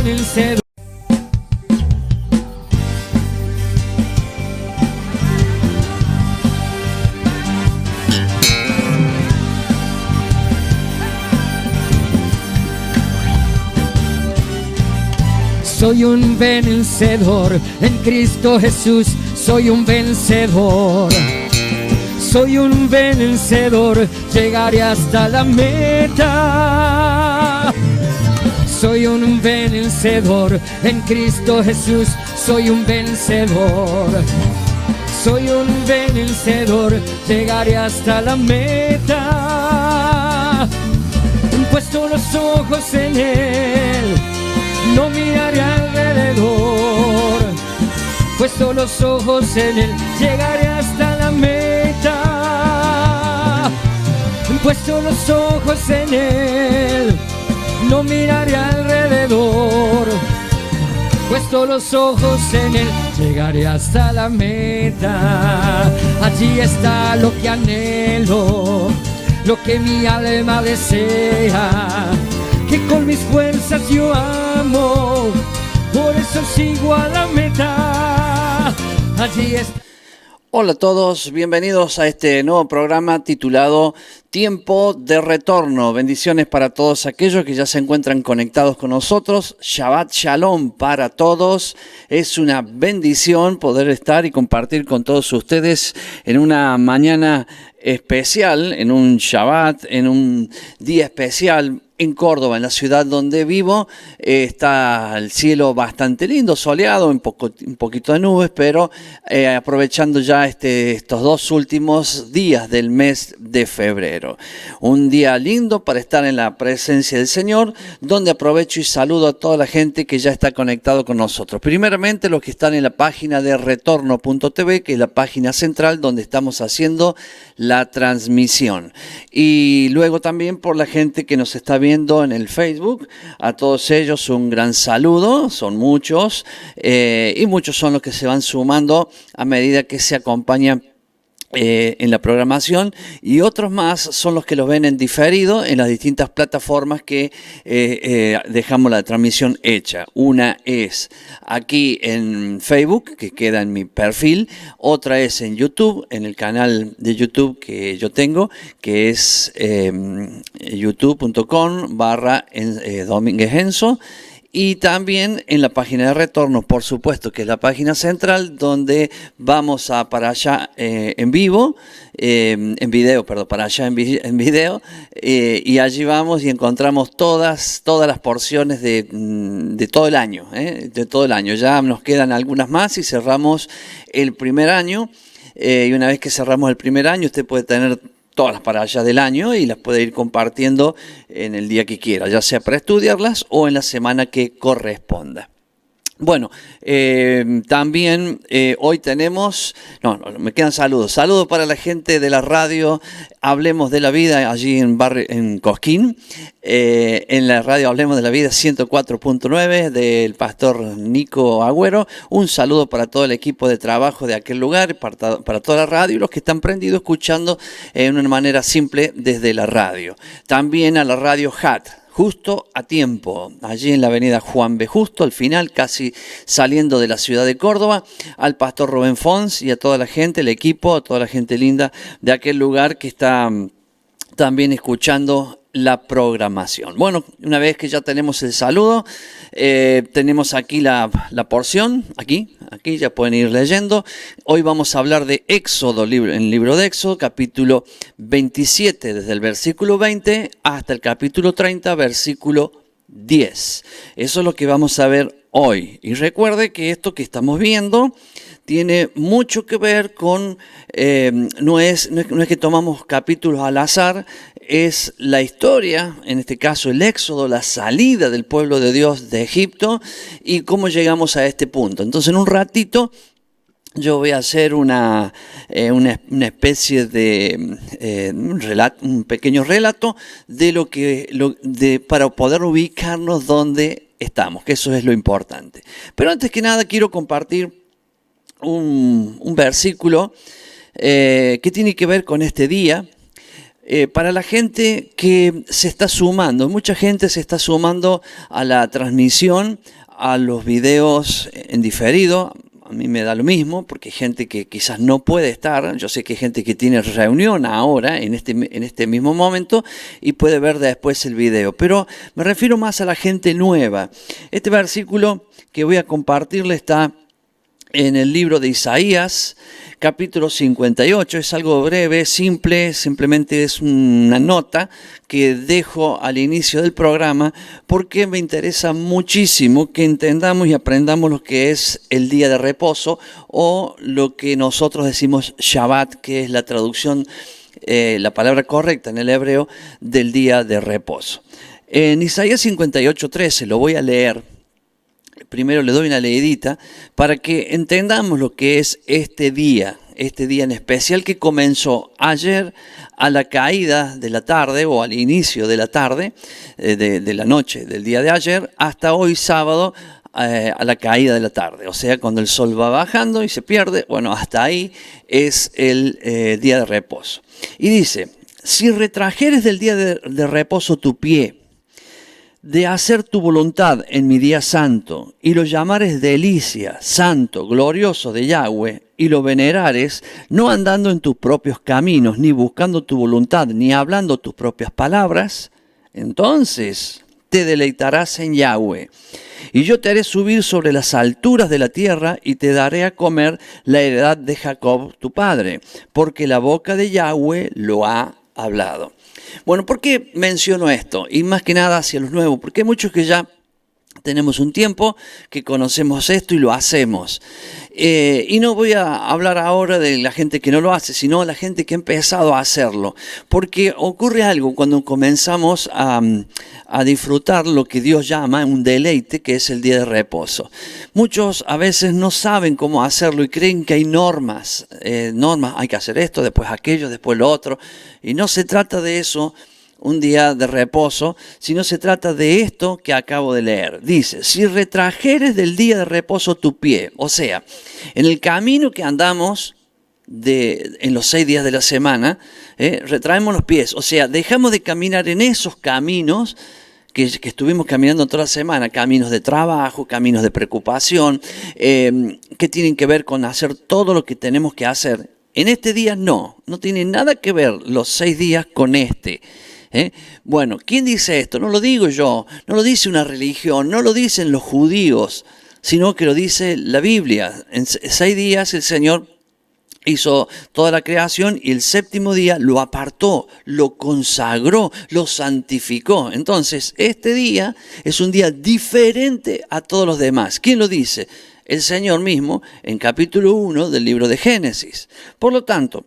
vencedor. Soy un vencedor en Cristo Jesús, soy un vencedor. Soy un vencedor, llegaré hasta la meta. Soy un vencedor en Cristo Jesús, soy un vencedor. Soy un vencedor, llegaré hasta la meta. Puesto los ojos en Él, no miraré alrededor. Puesto los ojos en Él, llegaré hasta la meta. Puesto los ojos en Él, no miraré alrededor. Puesto los ojos en Él, llegaré hasta la meta. Allí está lo que anhelo, lo que mi alma desea, que con mis fuerzas yo amo, por eso sigo a la meta. Allí está. Hola a todos, bienvenidos a este nuevo programa titulado Tiempo de Retorno. Bendiciones para todos aquellos que ya se encuentran conectados con nosotros. Shabbat Shalom para todos. Es una bendición poder estar y compartir con todos ustedes en una mañana especial, en un Shabbat, en un día especial. En Córdoba, en la ciudad donde vivo, está el cielo bastante lindo, soleado, un poquito de nubes, pero aprovechando ya estos dos últimos días del mes de febrero. Un día lindo para estar en la presencia del Señor, donde aprovecho y saludo a toda la gente que ya está conectado con nosotros. Primeramente los que están en la página de retorno.tv, que es la página central donde estamos haciendo la transmisión. Y luego también por la gente que nos está viendo en el Facebook, a todos ellos un gran saludo, son muchos y muchos son los que se van sumando a medida que se acompañan en la programación, y otros más son los que los ven en diferido en las distintas plataformas que dejamos la transmisión hecha. Una es aquí en Facebook, que queda en mi perfil; otra es en YouTube, en el canal de YouTube que yo tengo, que es youtube.com/Domínguez Enzo. Y también en la página de retorno, por supuesto, que es la página central, donde vamos para allá en vivo, en video, para allá en video, y allí vamos y encontramos todas las porciones de todo el año, de todo el año. Ya nos quedan algunas más y cerramos el primer año, y una vez que cerramos el primer año, usted puede tener todas las para allá del año y las puede ir compartiendo en el día que quiera, ya sea para estudiarlas o en la semana que corresponda. Bueno, también hoy tenemos, me quedan saludos. Saludos para la gente de la radio Hablemos de la Vida, allí en Cosquín. En la radio Hablemos de la Vida 104.9 del pastor Nico Agüero. Un saludo para todo el equipo de trabajo de aquel lugar, para toda la radio y los que están prendidos escuchando de una manera simple desde la radio. También a la radio HAT. Justo a tiempo, allí en la avenida Juan B. Justo, al final, casi saliendo de la ciudad de Córdoba, al pastor Rubén Fons y a toda la gente, el equipo, a toda la gente linda de aquel lugar que está también escuchando la programación. Bueno, una vez que ya tenemos el saludo, tenemos aquí la porción, aquí ya pueden ir leyendo. Hoy vamos a hablar de Éxodo, en el libro de Éxodo, capítulo 27, desde el versículo 20 hasta el capítulo 30, versículo 10. Eso es lo que vamos a ver hoy. Y recuerde que esto que estamos viendo tiene mucho que ver con, no es que tomamos capítulos al azar, es la historia, en este caso el Éxodo, la salida del pueblo de Dios de Egipto y cómo llegamos a este punto. Entonces, en un ratito yo voy a hacer una especie de un pequeño relato de para poder ubicarnos donde estamos, que eso es lo importante. Pero antes que nada quiero compartir un versículo que tiene que ver con este día. para la gente que se está sumando. Mucha gente se está sumando a la transmisión, a los videos en diferido. A mí me da lo mismo, porque hay gente que quizás no puede estar. Yo sé que hay gente que tiene reunión ahora, en este mismo momento, y puede ver después el video. Pero me refiero más a la gente nueva. Este versículo que voy a compartirle está en el libro de Isaías, capítulo 58. Es algo breve, simple, simplemente es una nota que dejo al inicio del programa porque me interesa muchísimo que entendamos y aprendamos lo que es el día de reposo, o lo que nosotros decimos Shabbat, que es la traducción, la palabra correcta en el hebreo del día de reposo. En Isaías 58:13 lo voy a leer. Primero le doy una leidita para que entendamos lo que es este día en especial, que comenzó ayer a la caída de la tarde, o al inicio de la tarde, de la noche del día de ayer, hasta hoy sábado a la caída de la tarde. O sea, cuando el sol va bajando y se pierde, bueno, hasta ahí es el día de reposo. Y dice: si retrajeres del día de reposo tu pie, de hacer tu voluntad en mi día santo, y lo llamares delicia, santo, glorioso de Yahweh, y lo venerares, no andando en tus propios caminos, ni buscando tu voluntad, ni hablando tus propias palabras, entonces te deleitarás en Yahweh. Y yo te haré subir sobre las alturas de la tierra, y te daré a comer la heredad de Jacob tu padre, porque la boca de Yahweh lo ha hablado. Bueno, ¿por qué menciono esto? Y más que nada hacia los nuevos, porque hay muchos que ya tenemos un tiempo que conocemos esto y lo hacemos. Y no voy a hablar ahora de la gente que no lo hace, sino de la gente que ha empezado a hacerlo. Porque ocurre algo cuando comenzamos a disfrutar lo que Dios llama un deleite, que es el día de reposo. Muchos a veces no saben cómo hacerlo y creen que hay normas. Hay que hacer esto, después aquello, después lo otro. Y no se trata de eso, un día de reposo, sino se trata de esto que acabo de leer. Dice: si retrajeres del día de reposo tu pie, o sea, en el camino que andamos en los 6 días de la semana, retraemos los pies, o sea, dejamos de caminar en esos caminos que estuvimos caminando toda la semana, caminos de trabajo, caminos de preocupación, que tienen que ver con hacer todo lo que tenemos que hacer. En este día no tiene nada que ver los 6 días con este. Bueno, ¿quién dice esto? No lo digo yo, no lo dice una religión, no lo dicen los judíos, sino que lo dice la Biblia. En 6 días el Señor hizo toda la creación y el séptimo día lo apartó, lo consagró, lo santificó. Entonces, este día es un día diferente a todos los demás. ¿Quién lo dice? El Señor mismo en capítulo 1 del libro de Génesis. Por lo tanto,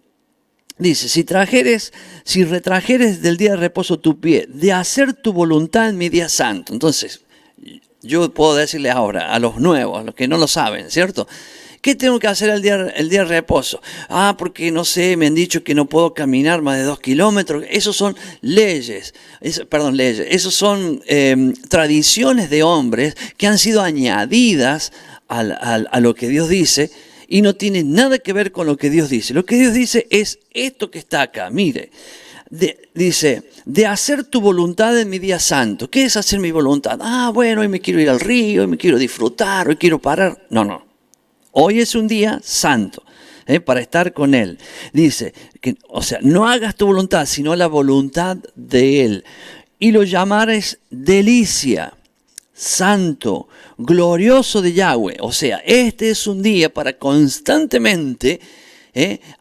dice: si retrajeres del día de reposo tu pie, de hacer tu voluntad en mi día santo. Entonces, yo puedo decirles ahora a los nuevos, a los que no lo saben, ¿cierto? ¿Qué tengo que hacer el día de reposo? Porque no sé, me han dicho que no puedo caminar más de 2 kilómetros. Esos son leyes. Esos son tradiciones de hombres que han sido añadidas a lo que Dios dice, y no tiene nada que ver con lo que Dios dice. Lo que Dios dice es esto que está acá. Mire, dice: de hacer tu voluntad en mi día santo. ¿Qué es hacer mi voluntad? Bueno, hoy me quiero ir al río, hoy me quiero disfrutar, hoy quiero parar. No. Hoy es un día santo, para estar con Él. Dice, no hagas tu voluntad, sino la voluntad de Él. Y lo llamares delicia, santo, glorioso de Yahweh. O sea, este es un día para constantemente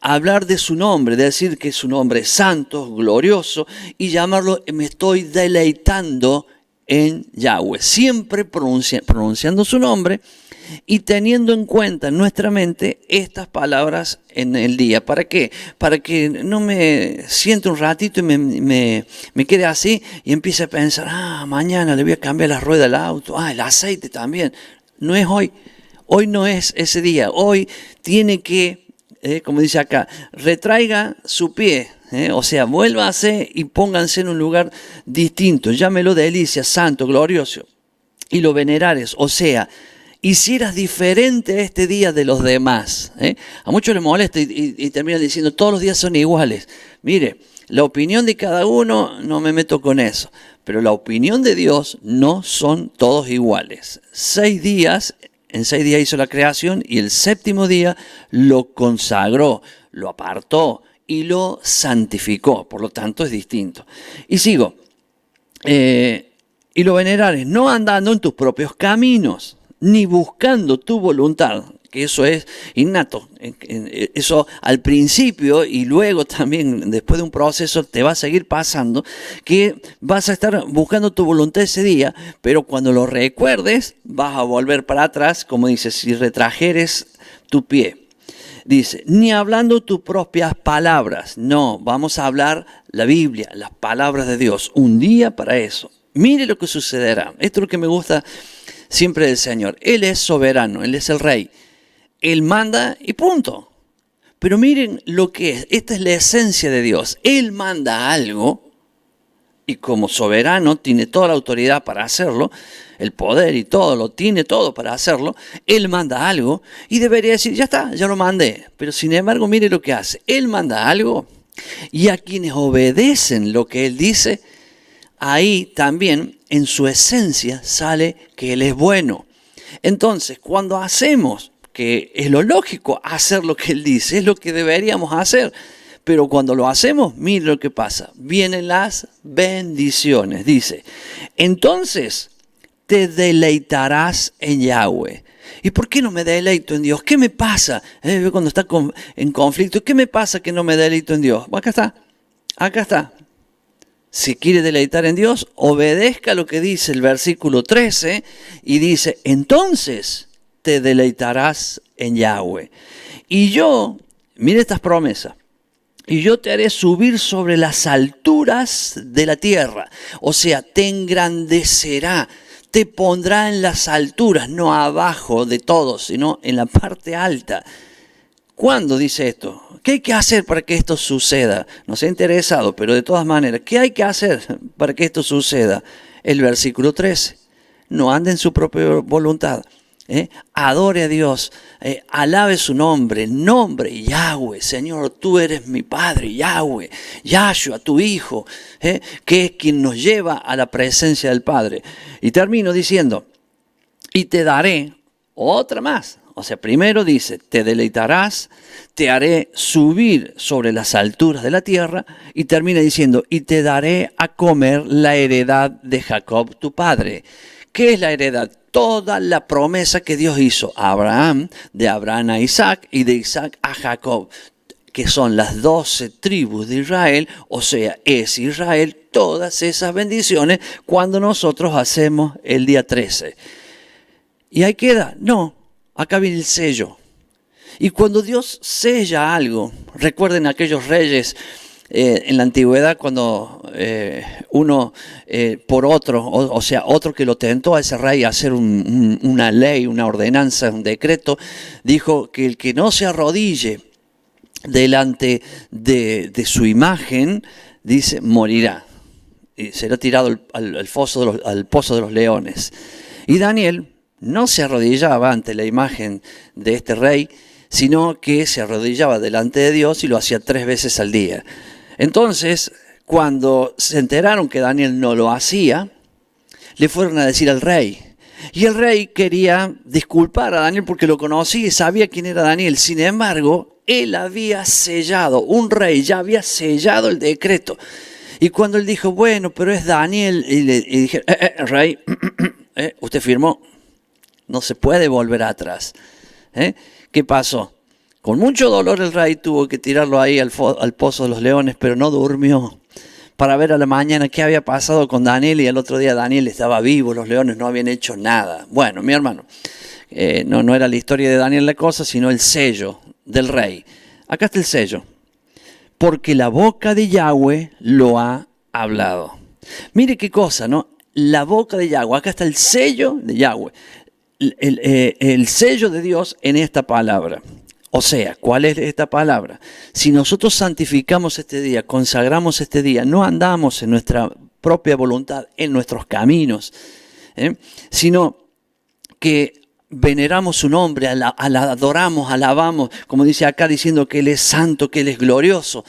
hablar de su nombre, decir que su nombre es santo, glorioso, y llamarlo: me estoy deleitando en Yahweh. Siempre pronunciando su nombre y teniendo en cuenta en nuestra mente estas palabras en el día. ¿Para qué? Para que no me siente un ratito y me quede así y empiece a pensar: mañana le voy a cambiar la rueda del auto, el aceite también. No es hoy. Hoy no es ese día. Hoy tiene que, como dice acá, retraiga su pie. O sea, vuélvase y pónganse en un lugar distinto. Llámelo delicia, santo, glorioso, y lo venerares. O sea, hicieras diferente este día de los demás. A muchos les molesta y terminan diciendo: todos los días son iguales. Mire, La opinión de cada uno, no me meto con eso. Pero la opinión de Dios no son todos iguales. 6 días, en 6 días hizo la creación y el séptimo día lo consagró, lo apartó y lo santificó. Por lo tanto es distinto. Y sigo. Y lo venerares, no andando en tus propios caminos, ni buscando tu voluntad, que eso es innato. Eso al principio y luego también después de un proceso te va a seguir pasando, que vas a estar buscando tu voluntad ese día, pero cuando lo recuerdes vas a volver para atrás, como dice, si retrajeres tu pie. Dice, ni hablando tus propias palabras, no, vamos a hablar la Biblia, las palabras de Dios, un día para eso. Mire lo que sucederá. Esto es lo que me gusta siempre del Señor. Él es soberano, Él es el Rey. Él manda y punto. Pero miren lo que es. Esta es la esencia de Dios. Él manda algo y como soberano tiene toda la autoridad para hacerlo, el poder y todo, lo tiene todo para hacerlo. Él manda algo y debería decir, ya está, ya lo mandé. Pero sin embargo, mire lo que hace. Él manda algo y a quienes obedecen lo que Él dice, ahí también en su esencia sale que Él es bueno. Entonces, cuando hacemos, que es lo lógico, hacer lo que Él dice, es lo que deberíamos hacer. Pero cuando lo hacemos, mire lo que pasa. Vienen las bendiciones. Dice, entonces te deleitarás en Yahweh. ¿Y por qué no me deleito en Dios? ¿Qué me pasa? Cuando está en conflicto, ¿qué me pasa que no me deleito en Dios? Acá está, acá está. Si quiere deleitar en Dios, obedezca lo que dice el versículo 13 y dice, entonces te deleitarás en Yahweh. Y yo, mire estas promesas, y yo te haré subir sobre las alturas de la tierra. O sea, te engrandecerá, te pondrá en las alturas, no abajo de todos, sino en la parte alta. ¿Cuándo dice esto? ¿Qué hay que hacer para que esto suceda? Nos ha interesado, pero de todas maneras, ¿qué hay que hacer para que esto suceda? El versículo 13. No ande en su propia voluntad. Adore a Dios, alabe su nombre Yahweh. Señor, tú eres mi Padre, Yahweh, Yahshua, tu Hijo, que es quien nos lleva a la presencia del Padre. Y termino diciendo, y te daré otra más. O sea, primero dice, te deleitarás, te haré subir sobre las alturas de la tierra, y termina diciendo, y te daré a comer la heredad de Jacob, tu padre. ¿Qué es la heredad? Toda la promesa que Dios hizo a Abraham, de Abraham a Isaac y de Isaac a Jacob, que son las 12 tribus de Israel, o sea, es Israel, todas esas bendiciones cuando nosotros hacemos el día 13. ¿Y ahí queda? No, acá viene el sello. Y cuando Dios sella algo, recuerden aquellos reyes en la antigüedad cuando uno por otro, o sea, otro que lo tentó a ese rey a hacer una ley, una ordenanza, un decreto, dijo que el que no se arrodille delante de su imagen, dice, morirá. Y será tirado al pozo de los leones. Y Daniel no se arrodillaba ante la imagen de este rey, sino que se arrodillaba delante de Dios y lo hacía 3 veces al día. Entonces, cuando se enteraron que Daniel no lo hacía, le fueron a decir al rey. Y el rey quería disculpar a Daniel porque lo conocía y sabía quién era Daniel. Sin embargo, él había sellado, un rey ya había sellado el decreto. Y cuando él dijo, bueno, pero es Daniel, y dije, rey, usted firmó, no se puede volver atrás. ¿Qué pasó? Con mucho dolor el rey tuvo que tirarlo ahí al pozo de los leones, pero no durmió para ver a la mañana qué había pasado con Daniel, y al otro día Daniel estaba vivo, los leones no habían hecho nada. Bueno, mi hermano, no era la historia de Daniel la cosa, sino el sello del rey. Acá está el sello. Porque la boca de Yahweh lo ha hablado. Mire qué cosa, ¿no? La boca de Yahweh, acá está el sello de Yahweh. El sello de Dios en esta palabra. O sea, ¿cuál es esta palabra? Si nosotros santificamos este día, consagramos este día, no andamos en nuestra propia voluntad, en nuestros caminos, sino que veneramos su nombre, adoramos, alabamos, como dice acá, diciendo que Él es santo, que Él es glorioso.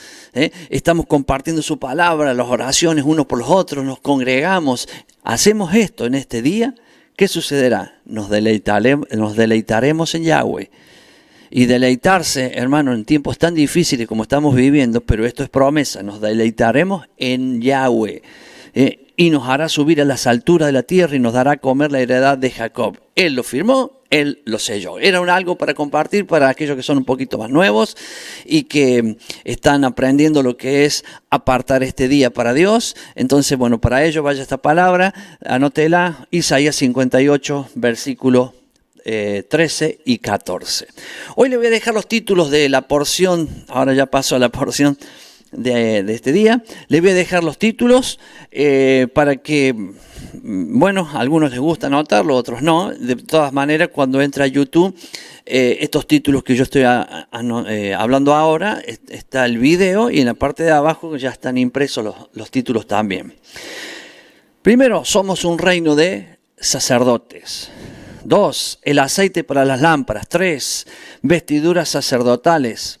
Estamos compartiendo su palabra, las oraciones unos por los otros, nos congregamos. Hacemos esto en este día, ¿qué sucederá? Nos deleitaremos en Yahweh. Y deleitarse, hermano, en tiempos tan difíciles como estamos viviendo, pero esto es promesa, nos deleitaremos en Yahweh. Y nos hará subir a las alturas de la tierra y nos dará a comer la heredad de Jacob. Él lo firmó, Él lo selló. Era algo para compartir para aquellos que son un poquito más nuevos y que están aprendiendo lo que es apartar este día para Dios. Entonces, bueno, para ello vaya esta palabra, anótela, Isaías 58, versículo 13 y 14. Hoy le voy a dejar los títulos de la porción, ahora ya paso a la porción de este día. Le voy a dejar los títulos para que, bueno, a algunos les gusta anotarlo, otros no. De todas maneras, cuando entra a YouTube, estos títulos que yo estoy hablando ahora, está el video y en la parte de abajo ya están impresos los títulos también. Primero, somos un reino de sacerdotes. 2, el aceite para las lámparas. 3, vestiduras sacerdotales.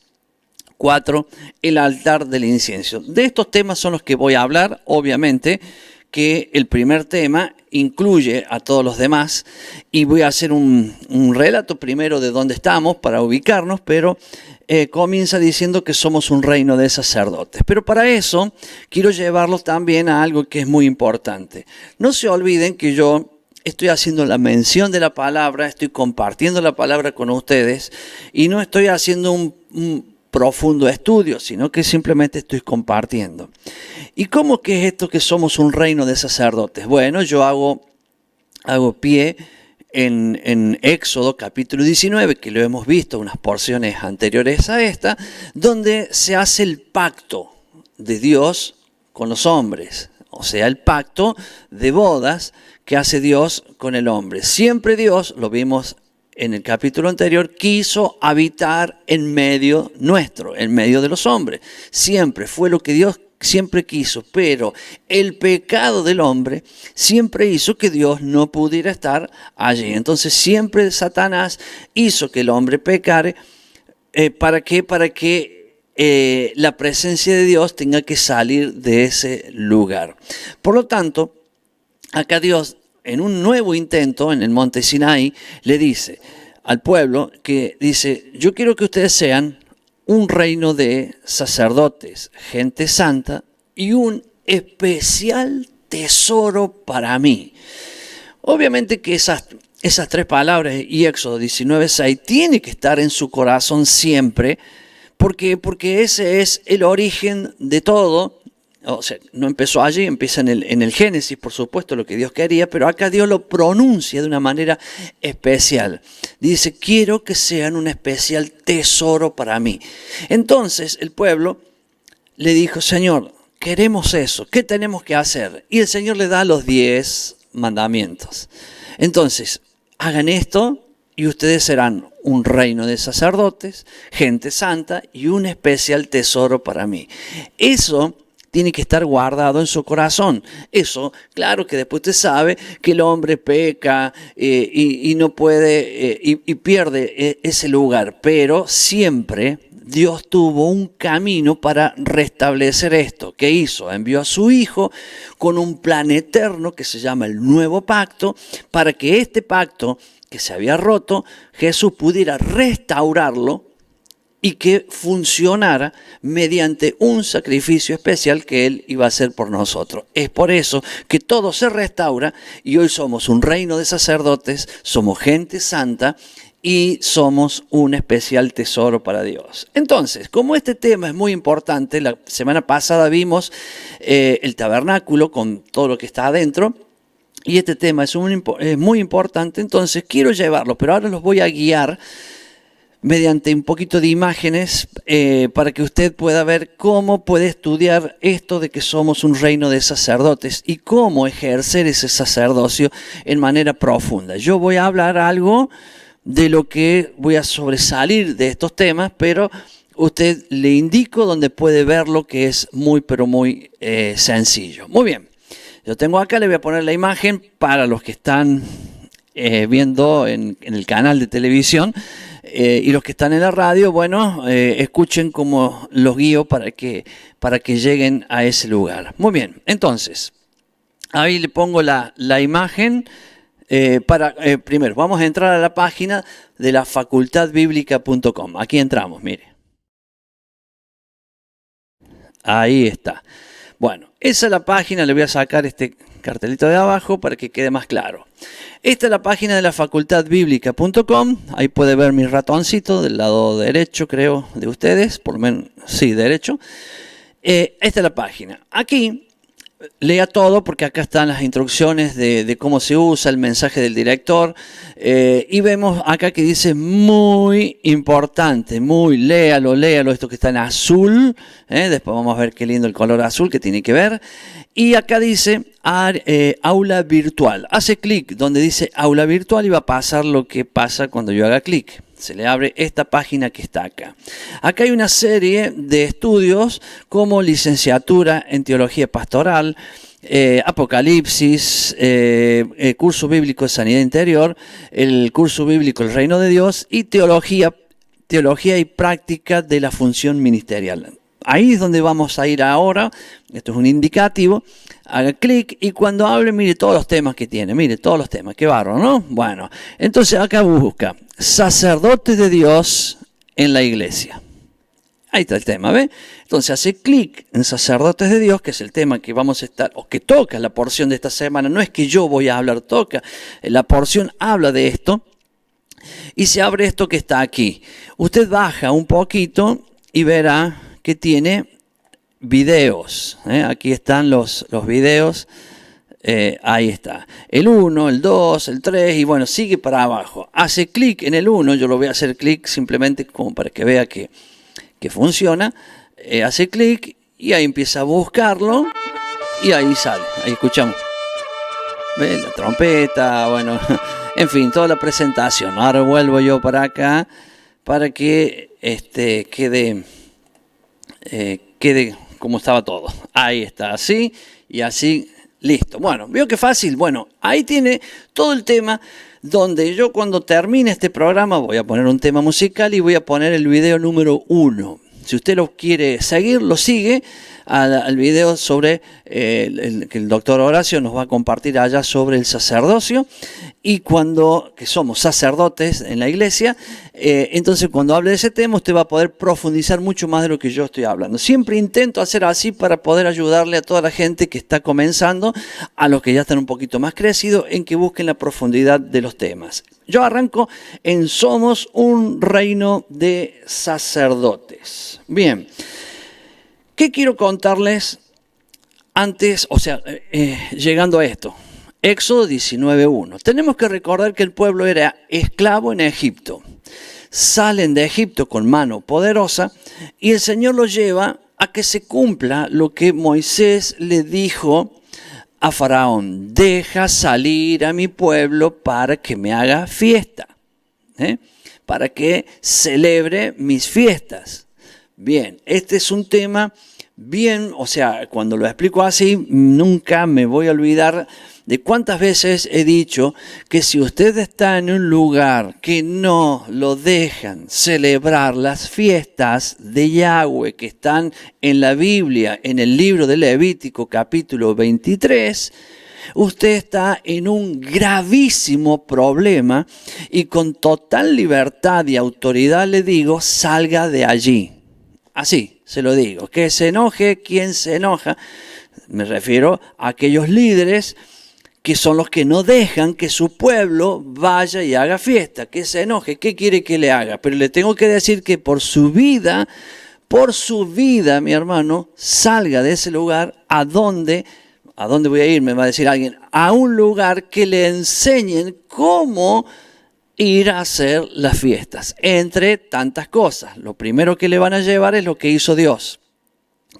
4, el altar del incienso. De estos temas son los que voy a hablar. Obviamente que el primer tema incluye a todos los demás y voy a hacer un relato primero de dónde estamos para ubicarnos, pero comienza diciendo que somos un reino de sacerdotes. Pero para eso quiero llevarlos también a algo que es muy importante. No se olviden que yo estoy haciendo la mención de la palabra, estoy compartiendo la palabra con ustedes y no estoy haciendo un profundo estudio, sino que simplemente estoy compartiendo. ¿Y cómo que es esto que somos un reino de sacerdotes? Bueno, yo hago pie en Éxodo capítulo 19, que lo hemos visto, unas porciones anteriores a esta, donde se hace el pacto de Dios con los hombres, o sea, el pacto de bodas que hace Dios con el hombre. Siempre Dios, lo vimos en el capítulo anterior, quiso habitar en medio nuestro, en medio de los hombres. Siempre fue lo que Dios siempre quiso, pero el pecado del hombre siempre hizo que Dios no pudiera estar allí. Entonces siempre Satanás hizo que el hombre pecare. ¿Para qué? Para que la presencia de Dios tenga que salir de ese lugar. Por lo tanto, acá Dios, en un nuevo intento en el monte Sinaí, le dice al pueblo que dice, yo quiero que ustedes sean un reino de sacerdotes, gente santa y un especial tesoro para mí. Obviamente que esas tres palabras y Éxodo 19:6 tiene que estar en su corazón siempre, porque ese es el origen de todo. O sea, no empezó allí, empieza en el Génesis, por supuesto, lo que Dios quería, pero acá Dios lo pronuncia de una manera especial. Dice, quiero que sean un especial tesoro para mí. Entonces el pueblo le dijo, Señor, queremos eso, ¿qué tenemos que hacer? Y el Señor le da los 10 mandamientos. Entonces, hagan esto y ustedes serán un reino de sacerdotes, gente santa y un especial tesoro para mí. Eso tiene que estar guardado en su corazón. Eso, claro que después usted sabe que el hombre peca y no puede y pierde ese lugar, pero siempre Dios tuvo un camino para restablecer esto. ¿Qué hizo? Envió a su Hijo con un plan eterno que se llama el Nuevo Pacto, para que este pacto que se había roto, Jesús pudiera restaurarlo y que funcionara mediante un sacrificio especial que Él iba a hacer por nosotros. Es por eso que todo se restaura y hoy somos un reino de sacerdotes, somos gente santa y somos un especial tesoro para Dios. Entonces, como este tema es muy importante, la semana pasada vimos el tabernáculo con todo lo que está adentro, y este tema es muy importante, entonces quiero llevarlo, pero ahora los voy a guiar mediante un poquito de imágenes para que usted pueda ver cómo puede estudiar esto de que somos un reino de sacerdotes y cómo ejercer ese sacerdocio en manera profunda. Yo voy a hablar algo de lo que voy a sobresalir de estos temas, pero usted le indico donde puede verlo, que es muy, pero muy sencillo. Muy bien, yo tengo acá, le voy a poner la imagen para los que están viendo en el canal de televisión, y los que están en la radio, bueno, escuchen cómo los guío para que lleguen a ese lugar. Muy bien, entonces, ahí le pongo la imagen. Primero, vamos a entrar a la página de la facultadbiblica.com. Aquí entramos, mire. Ahí está. Bueno, esa es la página, le voy a sacar este cartelito de abajo para que quede más claro. Esta es la página de la facultadbiblica.com. Ahí puede ver mi ratoncito del lado derecho, creo, de ustedes. Por lo menos, sí, derecho. Esta es la página. Aquí lea todo porque acá están las instrucciones de cómo se usa, el mensaje del director. Y vemos acá que dice muy importante, léalo, esto que está en azul. Después vamos a ver qué lindo el color azul que tiene que ver. Y acá dice aula virtual. Hace clic donde dice aula virtual y va a pasar lo que pasa cuando yo haga clic. Se le abre esta página que está acá. Acá hay una serie de estudios como licenciatura en teología pastoral, Apocalipsis, curso bíblico de sanidad interior, el curso bíblico El Reino de Dios y teología y práctica de la función ministerial. Ahí es donde vamos a ir ahora. Esto es un indicativo. Haga clic y cuando hable, mire todos los temas que tiene. Mire todos los temas. Qué bárbaro, ¿no? Bueno, entonces acá busca sacerdotes de Dios en la iglesia. Ahí está el tema, ¿ve? Entonces hace clic en sacerdotes de Dios, que es el tema que vamos a estar, o que toca la porción de esta semana. No es que yo voy a hablar, toca. La porción habla de esto. Y se abre esto que está aquí. Usted baja un poquito y verá que tiene videos. Aquí están los videos. Ahí está. El 1, el 2, el 3 y bueno, sigue para abajo. Hace clic en el 1. Yo lo voy a hacer clic simplemente como para que vea que funciona. Hace clic y ahí empieza a buscarlo y ahí sale. Ahí escuchamos. ¿Ve? La trompeta, bueno, en fin, toda la presentación. Ahora vuelvo yo para acá para que quede como estaba todo. Ahí está, así y así, listo. Bueno, ¿veo qué fácil? Bueno, ahí tiene todo el tema donde yo cuando termine este programa voy a poner un tema musical y voy a poner el video número 1. Si usted lo quiere seguir, lo sigue al video sobre que el doctor Horacio nos va a compartir allá sobre el sacerdocio. Y que somos sacerdotes en la iglesia, entonces cuando hable de ese tema usted va a poder profundizar mucho más de lo que yo estoy hablando. Siempre intento hacer así para poder ayudarle a toda la gente que está comenzando, a los que ya están un poquito más crecidos, en que busquen la profundidad de los temas. Yo arranco en Somos un reino de sacerdotes. Bien, ¿qué quiero contarles antes, llegando a esto? Éxodo 19:1. Tenemos que recordar que el pueblo era esclavo en Egipto. Salen de Egipto con mano poderosa y el Señor los lleva a que se cumpla lo que Moisés le dijo a Faraón: deja salir a mi pueblo para que me haga fiesta, para que celebre mis fiestas. Bien, este es un tema bien, cuando lo explico así, nunca me voy a olvidar de cuántas veces he dicho que si usted está en un lugar que no lo dejan celebrar las fiestas de Yahweh que están en la Biblia, en el libro de Levítico capítulo 23, usted está en un gravísimo problema y con total libertad y autoridad le digo, salga de allí. Así se lo digo, que se enoje quien se enoja. Me refiero a aquellos líderes que son los que no dejan que su pueblo vaya y haga fiesta, que se enoje. ¿Qué quiere que le haga? Pero le tengo que decir que por su vida, mi hermano, salga de ese lugar. ¿A dónde voy a ir? Me va a decir alguien. A un lugar que le enseñen cómo ir a hacer las fiestas, entre tantas cosas. Lo primero que le van a llevar es lo que hizo Dios.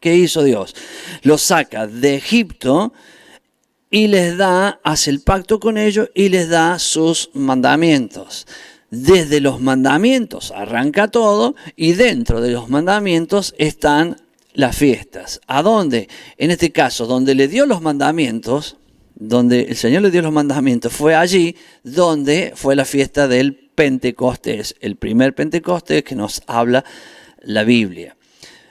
¿Qué hizo Dios? Los saca de Egipto y hace el pacto con ellos y les da sus mandamientos. Desde los mandamientos arranca todo y dentro de los mandamientos están las fiestas. ¿A dónde? En este caso, donde le dio los mandamientos, donde el Señor le dio los mandamientos, fue allí donde fue la fiesta del Pentecostés, el primer Pentecostés que nos habla la Biblia.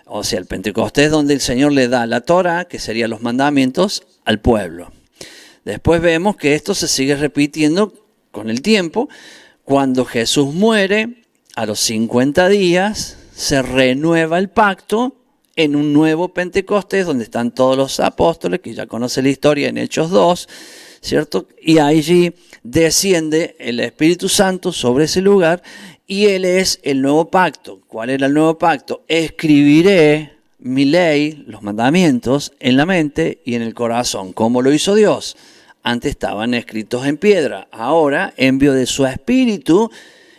O sea, el Pentecostés donde el Señor le da la Torá, que serían los mandamientos, al pueblo. Después vemos que esto se sigue repitiendo con el tiempo. Cuando Jesús muere, a los 50 días, se renueva el pacto en un nuevo Pentecostés, donde están todos los apóstoles, que ya conoce la historia en Hechos 2, ¿cierto? Y allí desciende el Espíritu Santo sobre ese lugar, y Él es el nuevo pacto. ¿Cuál era el nuevo pacto? Escribiré mi ley, los mandamientos, en la mente y en el corazón. ¿Cómo lo hizo Dios? Antes estaban escritos en piedra. Ahora envió de su Espíritu,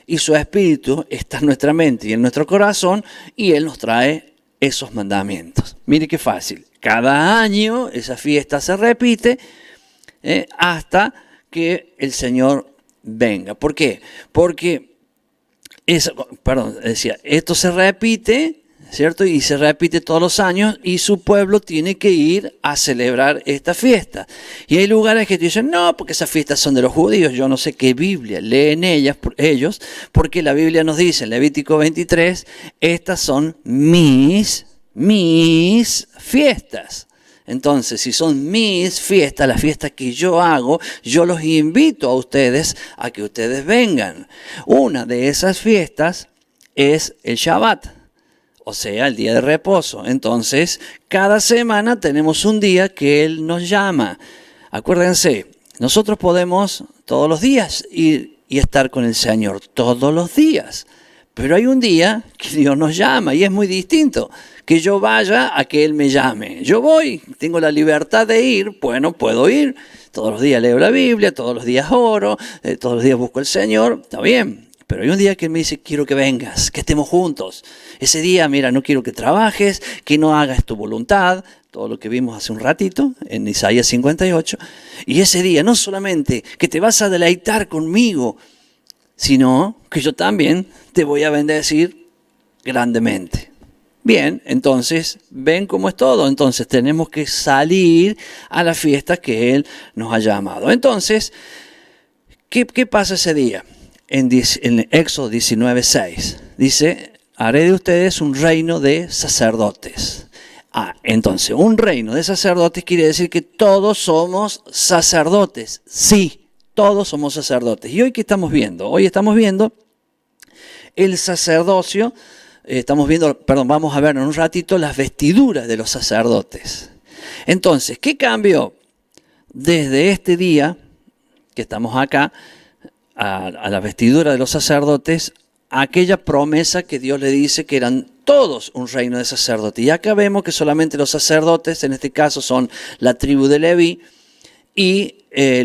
y su Espíritu está en nuestra mente y en nuestro corazón, y Él nos trae esos mandamientos. Mire qué fácil. Cada año esa fiesta se repite hasta que el Señor venga. ¿Por qué? Porque esto se repite, ¿cierto? Y se repite todos los años, y su pueblo tiene que ir a celebrar esta fiesta. Y hay lugares que te dicen, no, porque esas fiestas son de los judíos. Yo no sé qué Biblia leen ellos, porque la Biblia nos dice en Levítico 23, estas son mis fiestas. Entonces, si son mis fiestas, las fiestas que yo hago, yo los invito a ustedes a que ustedes vengan. Una de esas fiestas es el Shabbat, o sea, el día de reposo. Entonces, cada semana tenemos un día que Él nos llama. Acuérdense, nosotros podemos todos los días ir y estar con el Señor, todos los días. Pero hay un día que Dios nos llama y es muy distinto. Que yo vaya a que Él me llame. Yo voy, tengo la libertad de ir, bueno, puedo ir. Todos los días leo la Biblia, todos los días oro, todos los días busco al Señor, está bien. Pero hay un día que Él me dice, quiero que vengas, que estemos juntos. Ese día, mira, no quiero que trabajes, que no hagas tu voluntad, todo lo que vimos hace un ratito en Isaías 58. Y ese día, no solamente que te vas a deleitar conmigo, sino que yo también te voy a bendecir grandemente. Bien, entonces, ven cómo es todo. Entonces, tenemos que salir a la fiesta que Él nos ha llamado. Entonces, ¿qué pasa ese día? En Éxodo 19:6 dice, haré de ustedes un reino de sacerdotes. Entonces, un reino de sacerdotes quiere decir que todos somos sacerdotes. Sí, todos somos sacerdotes. ¿Y hoy qué estamos viendo? Hoy estamos viendo el sacerdocio. Vamos a ver en un ratito las vestiduras de los sacerdotes. Entonces, ¿qué cambió desde este día que estamos acá a la vestidura de los sacerdotes, a aquella promesa que Dios le dice que eran todos un reino de sacerdotes? Y acá vemos que solamente los sacerdotes, en este caso son la tribu de Leví y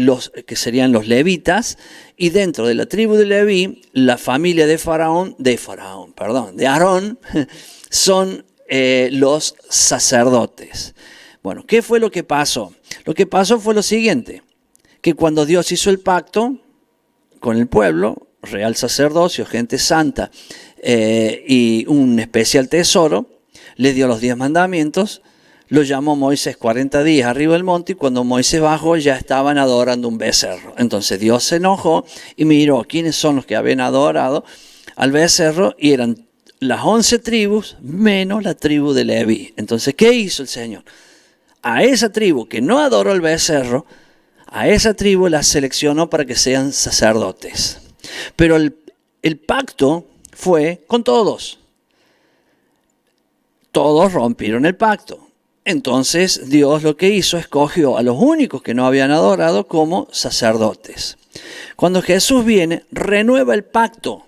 los que serían los levitas, y dentro de la tribu de Leví, la familia de Aarón, son los sacerdotes. Bueno, ¿qué fue lo que pasó? Lo que pasó fue lo siguiente, que cuando Dios hizo el pacto con el pueblo, real sacerdocio, gente santa, y un especial tesoro, le dio los 10 mandamientos. Lo llamó Moisés 40 días arriba del monte, y cuando Moisés bajó ya estaban adorando un becerro. Entonces Dios se enojó y miró quiénes son los que habían adorado al becerro, y eran las 11 tribus menos la tribu de Leví. Entonces, ¿qué hizo el Señor? A esa tribu que no adoró el becerro, a esa tribu la seleccionó para que sean sacerdotes. Pero el pacto fue con todos. Todos rompieron el pacto. Entonces Dios lo que hizo, escogió a los únicos que no habían adorado como sacerdotes. Cuando Jesús viene, renueva el pacto.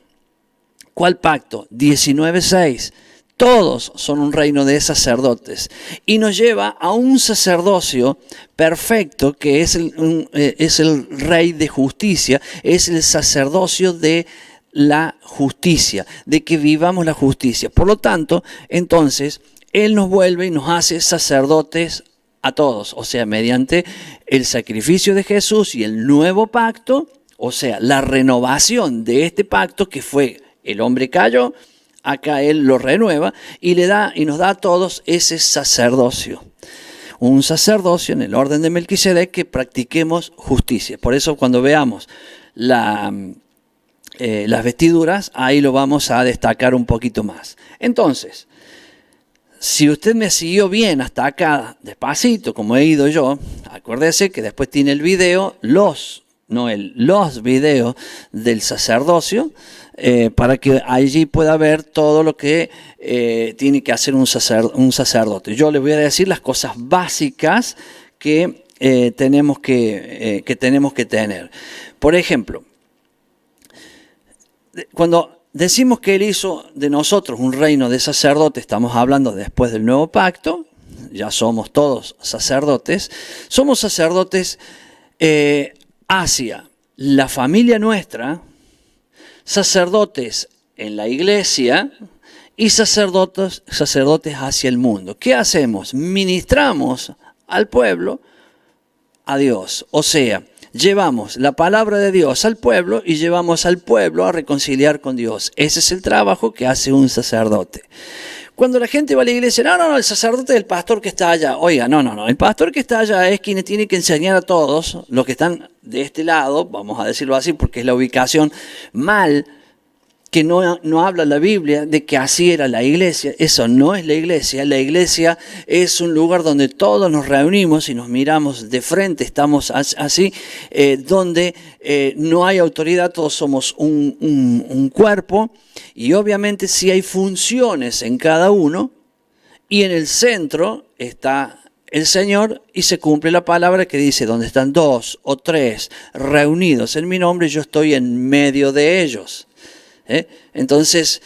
¿Cuál pacto? 19:6. Todos son un reino de sacerdotes. Y nos lleva a un sacerdocio perfecto, que es el rey de justicia, es el sacerdocio de la justicia, de que vivamos la justicia. Por lo tanto, entonces, Él nos vuelve y nos hace sacerdotes a todos. O sea, mediante el sacrificio de Jesús y el nuevo pacto, o sea, la renovación de este pacto que fue el hombre cayó, acá Él lo renueva y nos da a todos ese sacerdocio. un sacerdocio en el orden de Melquisedec, que practiquemos justicia. Por eso cuando veamos las vestiduras, ahí lo vamos a destacar un poquito más. Entonces, si usted me siguió bien hasta acá, despacito, como he ido yo, acuérdese que después tiene el video, los videos del sacerdocio, para que allí pueda ver todo lo que tiene que hacer un sacerdote. Yo le voy a decir las cosas básicas que tenemos que tener. Por ejemplo, cuando decimos que Él hizo de nosotros un reino de sacerdotes, estamos hablando después del nuevo pacto, ya somos todos sacerdotes, somos sacerdotes hacia la familia nuestra, sacerdotes en la iglesia y sacerdotes hacia el mundo. ¿Qué hacemos? Ministramos al pueblo a Dios, o sea, llevamos la palabra de Dios al pueblo y llevamos al pueblo a reconciliar con Dios. Ese es el trabajo que hace un sacerdote. Cuando la gente va a la iglesia, no, el sacerdote es el pastor que está allá. Oiga, no, el pastor que está allá es quien tiene que enseñar a todos los que están de este lado, vamos a decirlo así porque es la ubicación mal, que no habla la Biblia de que así era la iglesia. Eso no es la iglesia. La iglesia es un lugar donde todos nos reunimos y nos miramos de frente, estamos así, donde no hay autoridad, todos somos un cuerpo, y obviamente sí hay funciones en cada uno, y en el centro está el Señor y se cumple la palabra que dice, donde están 2 o 3 reunidos en mi nombre, yo estoy en medio de ellos. Entonces,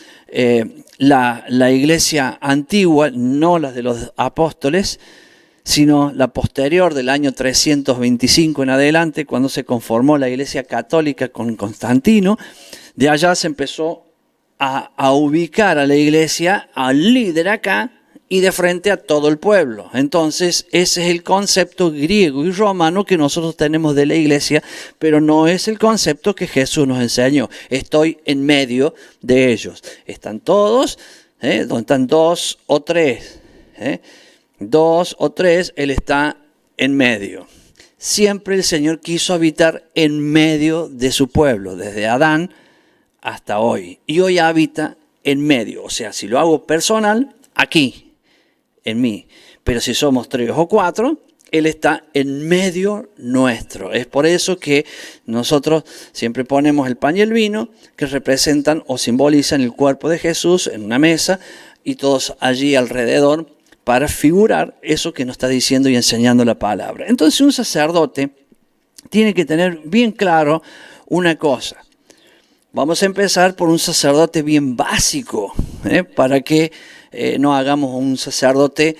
la iglesia antigua, no la de los apóstoles, sino la posterior del año 325 en adelante, cuando se conformó la iglesia católica con Constantino, de allá se empezó a ubicar a la iglesia, al líder acá, y de frente a todo el pueblo. Entonces, ese es el concepto griego y romano que nosotros tenemos de la iglesia, pero no es el concepto que Jesús nos enseñó. Estoy en medio de ellos. Están todos, donde están 2 o 3. 2 o 3, Él está en medio. Siempre el Señor quiso habitar en medio de su pueblo, desde Adán hasta hoy. Y hoy habita en medio. O sea, si lo hago personal, aquí, en mí. Pero si somos 3 o 4, Él está en medio nuestro. Es por eso que nosotros siempre ponemos el pan y el vino, que representan o simbolizan el cuerpo de Jesús en una mesa, y todos allí alrededor para figurar eso que nos está diciendo y enseñando la palabra. Entonces un sacerdote tiene que tener bien claro una cosa. Vamos a empezar por un sacerdote bien básico, para que no hagamos un sacerdote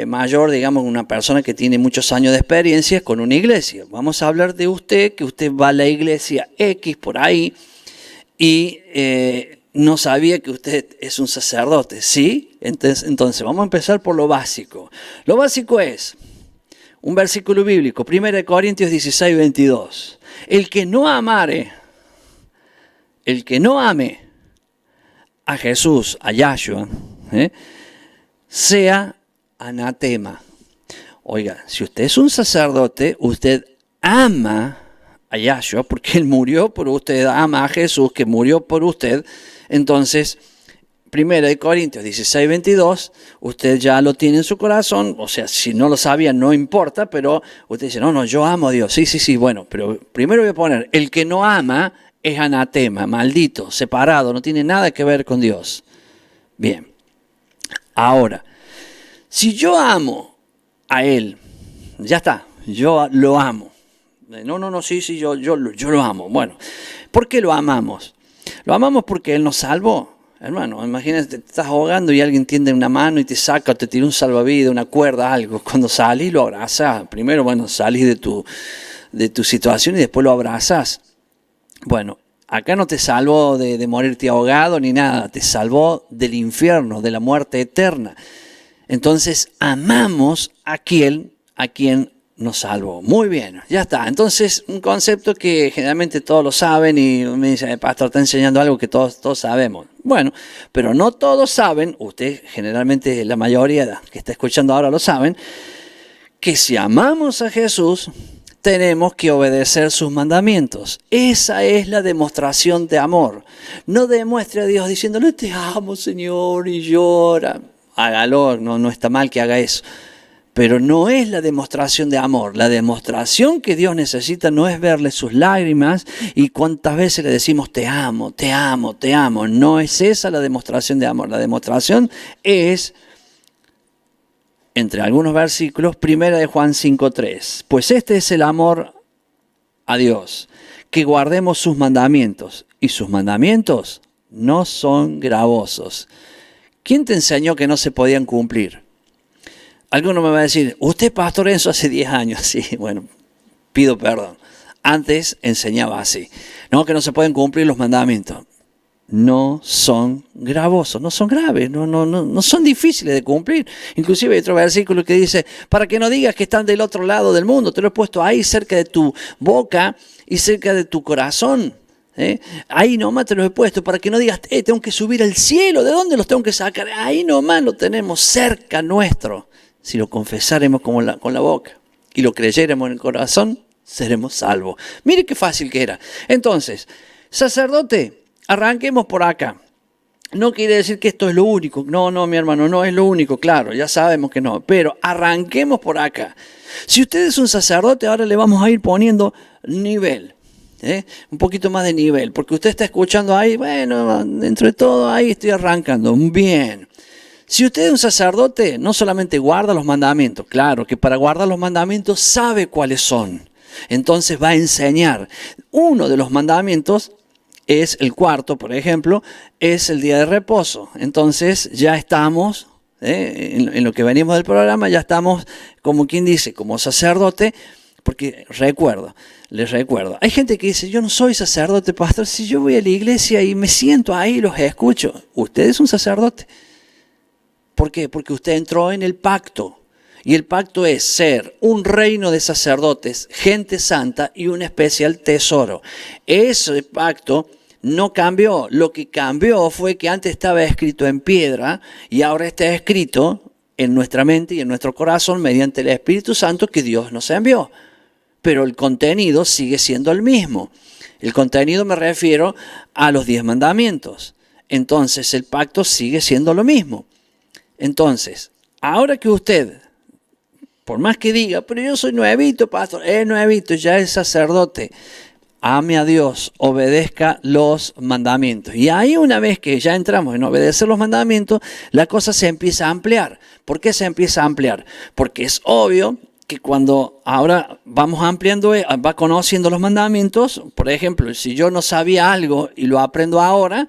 mayor, digamos, una persona que tiene muchos años de experiencia con una iglesia. Vamos a hablar de usted, que usted va a la iglesia X por ahí y no sabía que usted es un sacerdote, ¿sí? Entonces vamos a empezar por lo básico. Lo básico es un versículo bíblico, 1 Corintios 16, 22. El que no ame a Jesús, a Yahshua, sea anatema. Oiga, si usted es un sacerdote, usted ama a Yahshua porque Él murió por usted, ama a Jesús que murió por usted. Entonces, 1 Corintios 16, 22, usted ya lo tiene en su corazón. O sea, si no lo sabía, no importa, pero usted dice, no, yo amo a Dios. Sí, bueno, pero primero voy a poner, el que no ama es anatema, maldito, separado, no tiene nada que ver con Dios. Bien, ahora, si yo amo a Él, ya está, yo lo amo. No, sí, yo lo amo. Bueno, ¿por qué lo amamos? Lo amamos porque Él nos salvó. Hermano, imagínate, te estás ahogando y alguien tiende una mano y te saca, o te tira un salvavidas, una cuerda, algo. Cuando salís lo abrazás. Primero, salís de tu situación y después lo abrazás. Bueno, acá no te salvó de morirte ahogado ni nada, te salvó del infierno, de la muerte eterna. Entonces, amamos a quien nos salvó. Muy bien, ya está. Entonces, un concepto que generalmente todos lo saben y me dice, el pastor está enseñando algo que todos sabemos. Bueno, pero no todos saben, usted generalmente la mayoría que está escuchando ahora lo saben, que si amamos a Jesús, tenemos que obedecer sus mandamientos. Esa es la demostración de amor. No demuestre a Dios diciéndole, te amo, Señor, y llora. Hágalo, no está mal que haga eso. Pero no es la demostración de amor. La demostración que Dios necesita no es verle sus lágrimas y cuántas veces le decimos, te amo, te amo, te amo. No es esa la demostración de amor. La demostración es, entre algunos versículos, 1 de Juan 5:3. Pues este es el amor a Dios, que guardemos sus mandamientos. Y sus mandamientos no son gravosos. ¿Quién te enseñó que no se podían cumplir? Alguno me va a decir, usted pastor Enzo hace 10 años. Sí, bueno, pido perdón. Antes enseñaba así. No, que no se pueden cumplir los mandamientos. No son gravosos, no son graves, no son difíciles de cumplir. Inclusive hay otro versículo que dice, para que no digas que están del otro lado del mundo, te lo he puesto ahí cerca de tu boca y cerca de tu corazón. Ahí nomás te los he puesto para que no digas, tengo que subir al cielo, ¿de dónde los tengo que sacar? Ahí nomás lo tenemos cerca nuestro. Si lo confesaremos con la boca y lo creyéramos en el corazón, seremos salvos. Mire qué fácil que era. Entonces, sacerdote, arranquemos por acá. No quiere decir que esto es lo único. No, mi hermano, no es lo único, claro, ya sabemos que no. Pero arranquemos por acá. Si usted es un sacerdote, ahora le vamos a ir poniendo nivel. Un poquito más de nivel, porque usted está escuchando ahí, bueno, dentro de todo ahí estoy arrancando. Bien. Si usted es un sacerdote, no solamente guarda los mandamientos, claro que para guardar los mandamientos sabe cuáles son. Entonces va a enseñar. Uno de los mandamientos es el cuarto, por ejemplo, es el día de reposo. Entonces ya estamos, en lo que venimos del programa, ya estamos, como quien dice, como sacerdote, porque les recuerdo. Hay gente que dice, yo no soy sacerdote, pastor, si yo voy a la iglesia y me siento ahí y los escucho. Usted es un sacerdote. ¿Por qué? Porque usted entró en el pacto. Y el pacto es ser un reino de sacerdotes, gente santa y un especial tesoro. Ese pacto no cambió. Lo que cambió fue que antes estaba escrito en piedra y ahora está escrito en nuestra mente y en nuestro corazón mediante el Espíritu Santo que Dios nos envió. Pero el contenido sigue siendo el mismo. El contenido me refiero a los 10 mandamientos. Entonces el pacto sigue siendo lo mismo. Entonces, ahora que usted, por más que diga, pero yo soy nuevito, pastor, nuevito, ya es sacerdote, ame a Dios, obedezca los mandamientos. Y ahí una vez que ya entramos en obedecer los mandamientos, la cosa se empieza a ampliar. ¿Por qué se empieza a ampliar? Porque es obvio que cuando ahora vamos ampliando, va conociendo los mandamientos, por ejemplo, si yo no sabía algo y lo aprendo ahora,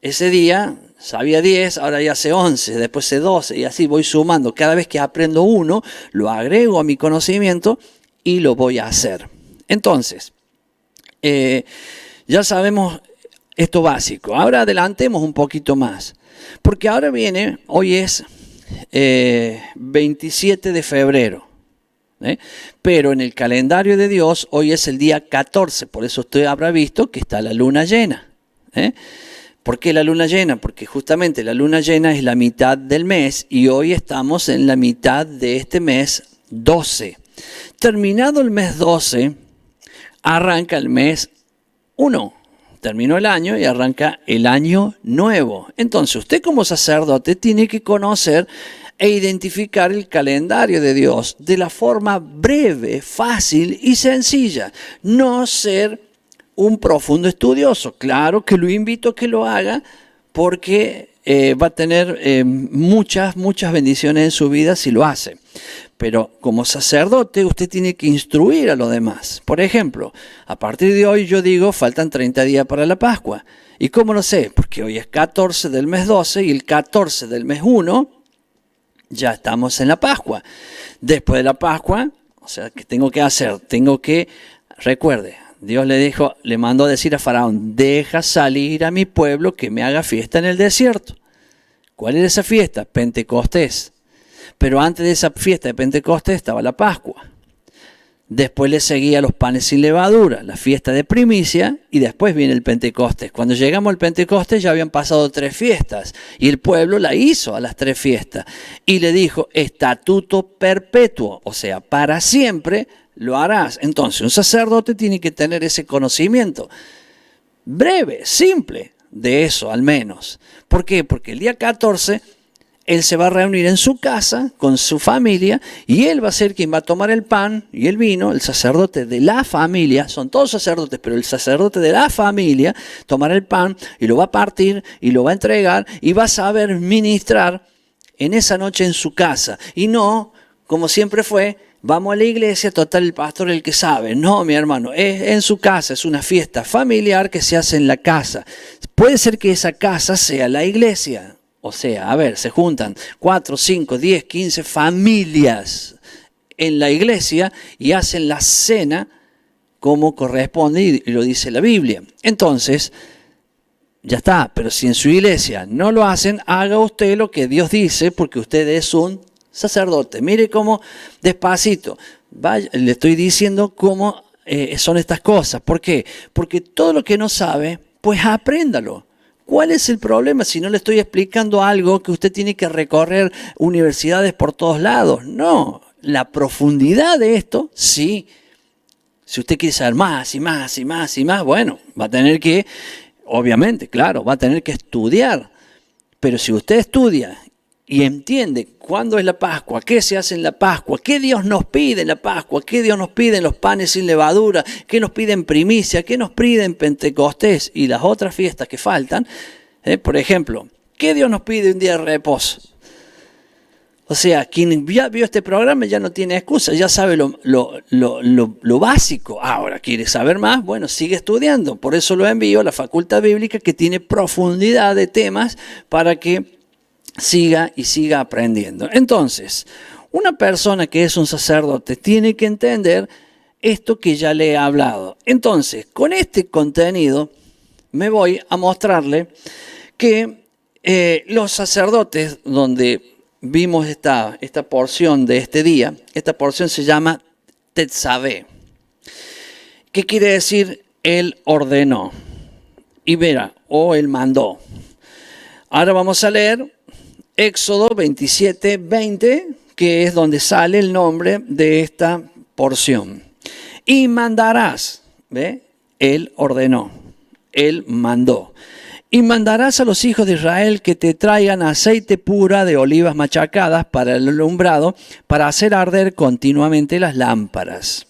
ese día sabía 10, ahora ya sé 11, después sé 12 y así voy sumando. Cada vez que aprendo uno, lo agrego a mi conocimiento y lo voy a hacer. Entonces, ya sabemos esto básico. Ahora adelantemos un poquito más, porque ahora viene, hoy es 27 de febrero. Pero en el calendario de Dios hoy es el día 14, por eso usted habrá visto que está la luna llena. ¿Por qué la luna llena? Porque justamente la luna llena es la mitad del mes y hoy estamos en la mitad de este mes 12. Terminado el mes 12, arranca el mes 1. Terminó el año y arranca el año nuevo. Entonces usted como sacerdote tiene que conocer e identificar el calendario de Dios de la forma breve, fácil y sencilla. No ser un profundo estudioso. Claro que lo invito a que lo haga porque va a tener muchas bendiciones en su vida si lo hace. Pero como sacerdote usted tiene que instruir a los demás. Por ejemplo, a partir de hoy yo digo, faltan 30 días para la Pascua. ¿Y cómo lo sé? Porque hoy es 14 del mes 12 y el 14 del mes 1 ya estamos en la Pascua. Después de la Pascua, o sea, ¿qué tengo que hacer? Recuerde, Dios le mandó a decir a Faraón, deja salir a mi pueblo que me haga fiesta en el desierto. ¿Cuál era esa fiesta? Pentecostés. Pero antes de esa fiesta de Pentecostés estaba la Pascua. Después le seguía los panes sin levadura, la fiesta de primicia, y después viene el Pentecostés. Cuando llegamos al Pentecostés ya habían pasado 3 fiestas, y el pueblo la hizo a las 3 fiestas. Y le dijo, estatuto perpetuo, o sea, para siempre lo harás. Entonces, un sacerdote tiene que tener ese conocimiento. Breve, simple, de eso al menos. ¿Por qué? Porque el día 14... él se va a reunir en su casa con su familia y él va a ser quien va a tomar el pan y el vino, el sacerdote de la familia, son todos sacerdotes, pero el sacerdote de la familia tomará el pan y lo va a partir y lo va a entregar y va a saber ministrar en esa noche en su casa. Y no, como siempre fue, vamos a la iglesia, total el pastor es el que sabe. No, mi hermano, es en su casa, es una fiesta familiar que se hace en la casa. Puede ser que esa casa sea la iglesia. O sea, a ver, se juntan 4, 5, 10, 15 familias en la iglesia y hacen la cena como corresponde y lo dice la Biblia. Entonces, ya está, pero si en su iglesia no lo hacen, haga usted lo que Dios dice porque usted es un sacerdote. Mire cómo despacito, vaya, le estoy diciendo cómo son estas cosas. ¿Por qué? Porque todo lo que no sabe, pues apréndalo. ¿Cuál es el problema si no le estoy explicando algo que usted tiene que recorrer universidades por todos lados? No, la profundidad de esto, sí. Si usted quiere saber más y más y más y más, bueno, va a tener que, obviamente, claro, va a tener que estudiar. Pero si usted estudia y entiende cuándo es la Pascua, qué se hace en la Pascua, qué Dios nos pide en la Pascua, qué Dios nos pide en los panes sin levadura, qué nos pide en primicia, qué nos pide en Pentecostés y las otras fiestas que faltan. Por ejemplo, ¿qué Dios nos pide un día de reposo? O sea, quien ya vio este programa ya no tiene excusa, ya sabe lo básico. Ahora, ¿quiere saber más? Bueno, sigue estudiando. Por eso lo envío a la Facultad Bíblica, que tiene profundidad de temas para que siga aprendiendo. Entonces, una persona que es un sacerdote tiene que entender esto que ya le he hablado. Entonces, con este contenido me voy a mostrarle que los sacerdotes, donde vimos esta porción de este día, esta porción se llama Tetzaveh. ¿Qué quiere decir? Él ordenó. Y verá, o él mandó. Ahora vamos a leer Éxodo 27, 20, que es donde sale el nombre de esta porción. Y mandarás, ¿ve? Él ordenó, él mandó. Y mandarás a los hijos de Israel que te traigan aceite pura de olivas machacadas para el alumbrado, para hacer arder continuamente las lámparas.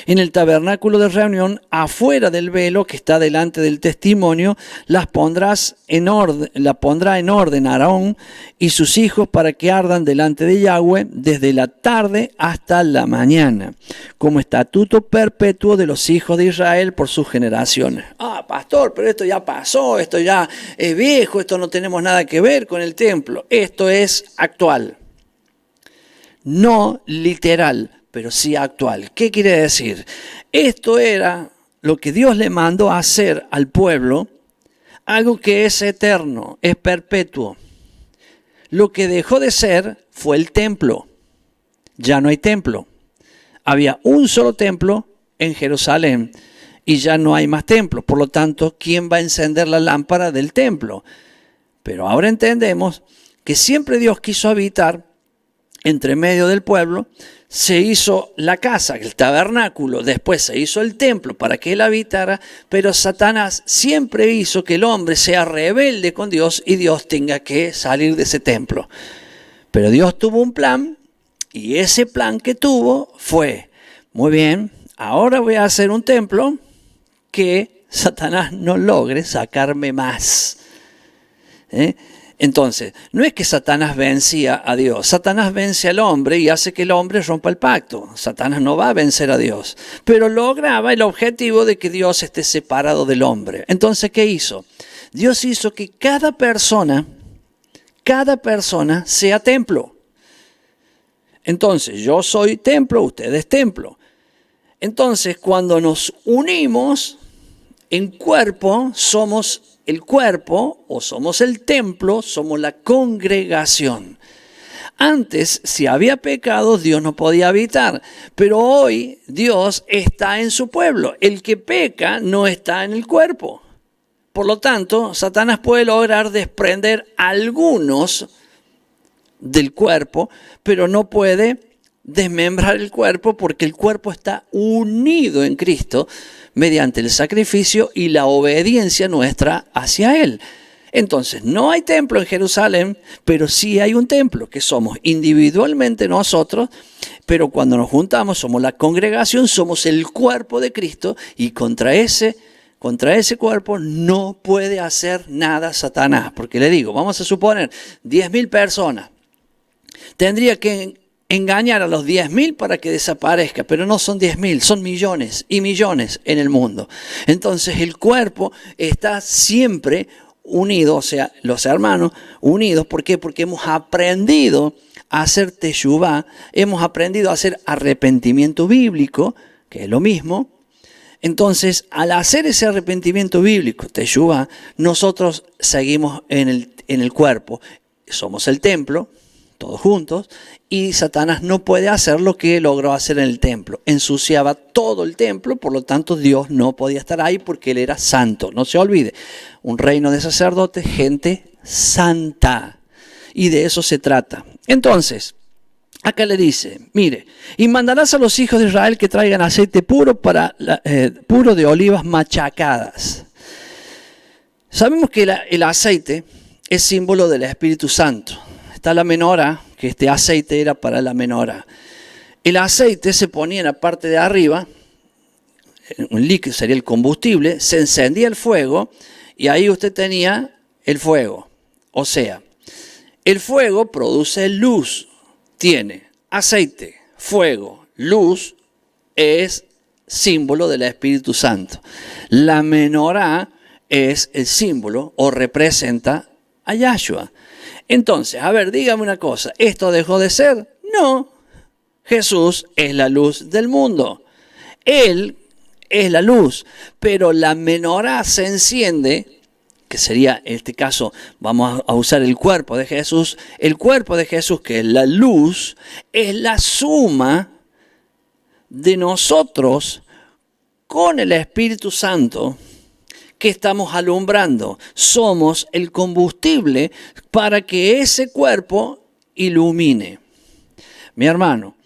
En el tabernáculo de reunión, afuera del velo que está delante del testimonio, la pondrá en orden Aarón y sus hijos para que ardan delante de Yahweh desde la tarde hasta la mañana, como estatuto perpetuo de los hijos de Israel por sus generaciones. Ah, pastor, pero esto ya pasó, esto ya es viejo, esto no tenemos nada que ver con el templo. Esto es actual, no literal, pero sí actual. ¿Qué quiere decir? Esto era lo que Dios le mandó a hacer al pueblo, algo que es eterno, es perpetuo. Lo que dejó de ser fue el templo. Ya no hay templo. Había un solo templo en Jerusalén y ya no hay más templo. Por lo tanto, ¿quién va a encender la lámpara del templo? Pero ahora entendemos que siempre Dios quiso habitar entre medio del pueblo. Se hizo la casa, el tabernáculo, después se hizo el templo para que él habitara, pero Satanás siempre hizo que el hombre sea rebelde con Dios y Dios tenga que salir de ese templo. Pero Dios tuvo un plan y ese plan que tuvo fue, muy bien, ahora voy a hacer un templo que Satanás no logre sacarme más. Entonces, no es que Satanás vencía a Dios. Satanás vence al hombre y hace que el hombre rompa el pacto. Satanás no va a vencer a Dios, pero lograba el objetivo de que Dios esté separado del hombre. Entonces, ¿qué hizo? Dios hizo que cada persona sea templo. Entonces, yo soy templo, usted es templo. Entonces, cuando nos unimos en cuerpo, somos el cuerpo o somos el templo, somos la congregación. Antes, si había pecado, Dios no podía habitar. Pero hoy Dios está en su pueblo. El que peca no está en el cuerpo. Por lo tanto, Satanás puede lograr desprender algunos del cuerpo, pero no puede desmembrar el cuerpo porque el cuerpo está unido en Cristo mediante el sacrificio y la obediencia nuestra hacia Él. Entonces, no hay templo en Jerusalén, pero sí hay un templo que somos individualmente nosotros, pero cuando nos juntamos somos la congregación, somos el cuerpo de Cristo y contra ese cuerpo no puede hacer nada Satanás. Porque le digo, vamos a suponer 10.000 personas. Tendría que engañar a los 10.000 para que desaparezca, pero no son 10.000, son millones y millones en el mundo. Entonces el cuerpo está siempre unido, o sea, los hermanos unidos. ¿Por qué? Porque hemos aprendido a hacer teshuvá, hemos aprendido a hacer arrepentimiento bíblico, que es lo mismo. Entonces, al hacer ese arrepentimiento bíblico, teshuvá, nosotros seguimos en el cuerpo. Somos el templo, todos juntos, y Satanás no puede hacer lo que logró hacer en el templo. Ensuciaba todo el templo, por lo tanto Dios no podía estar ahí porque Él era santo. No se olvide, un reino de sacerdotes, gente santa. Y de eso se trata. Entonces, acá le dice, mire, y mandarás a los hijos de Israel que traigan aceite puro, puro de olivas machacadas. Sabemos que el aceite es símbolo del Espíritu Santo. Está la menorá, que este aceite era para la menorá. El aceite se ponía en la parte de arriba, un líquido sería el combustible, se encendía el fuego y ahí usted tenía el fuego. O sea, el fuego produce luz, tiene aceite, fuego, luz, es símbolo del Espíritu Santo. La menorá es el símbolo o representa a Yahshua. Entonces, a ver, dígame una cosa, ¿esto dejó de ser? No, Jesús es la luz del mundo. Él es la luz, pero la menorá se enciende, que sería en este caso, vamos a usar el cuerpo de Jesús. El cuerpo de Jesús, que es la luz, es la suma de nosotros con el Espíritu Santo que estamos alumbrando. Somos el combustible para que ese cuerpo ilumine. Mi hermano,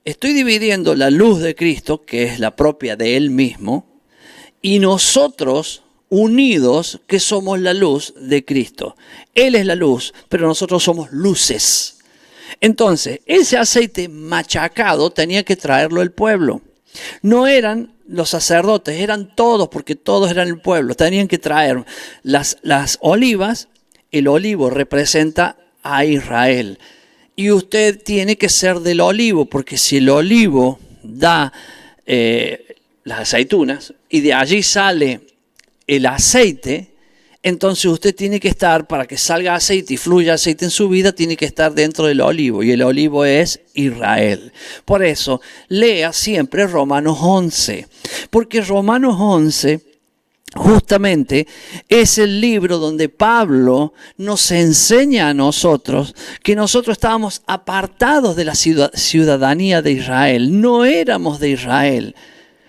estoy dividiendo la luz de Cristo, que es la propia de Él mismo, y nosotros unidos, que somos la luz de Cristo. Él es la luz, pero nosotros somos luces. Entonces, ese aceite machacado tenía que traerlo el pueblo. No eran los sacerdotes, eran todos, porque todos eran el pueblo. Tenían que traer las olivas. El olivo representa a Israel. Y usted tiene que ser del olivo, porque si el olivo da las aceitunas y de allí sale el aceite, entonces usted tiene que estar, para que salga aceite y fluya aceite en su vida, tiene que estar dentro del olivo, y el olivo es Israel. Por eso, lea siempre Romanos 11, porque Romanos 11 justamente es el libro donde Pablo nos enseña a nosotros que nosotros estábamos apartados de la ciudadanía de Israel, no éramos de Israel.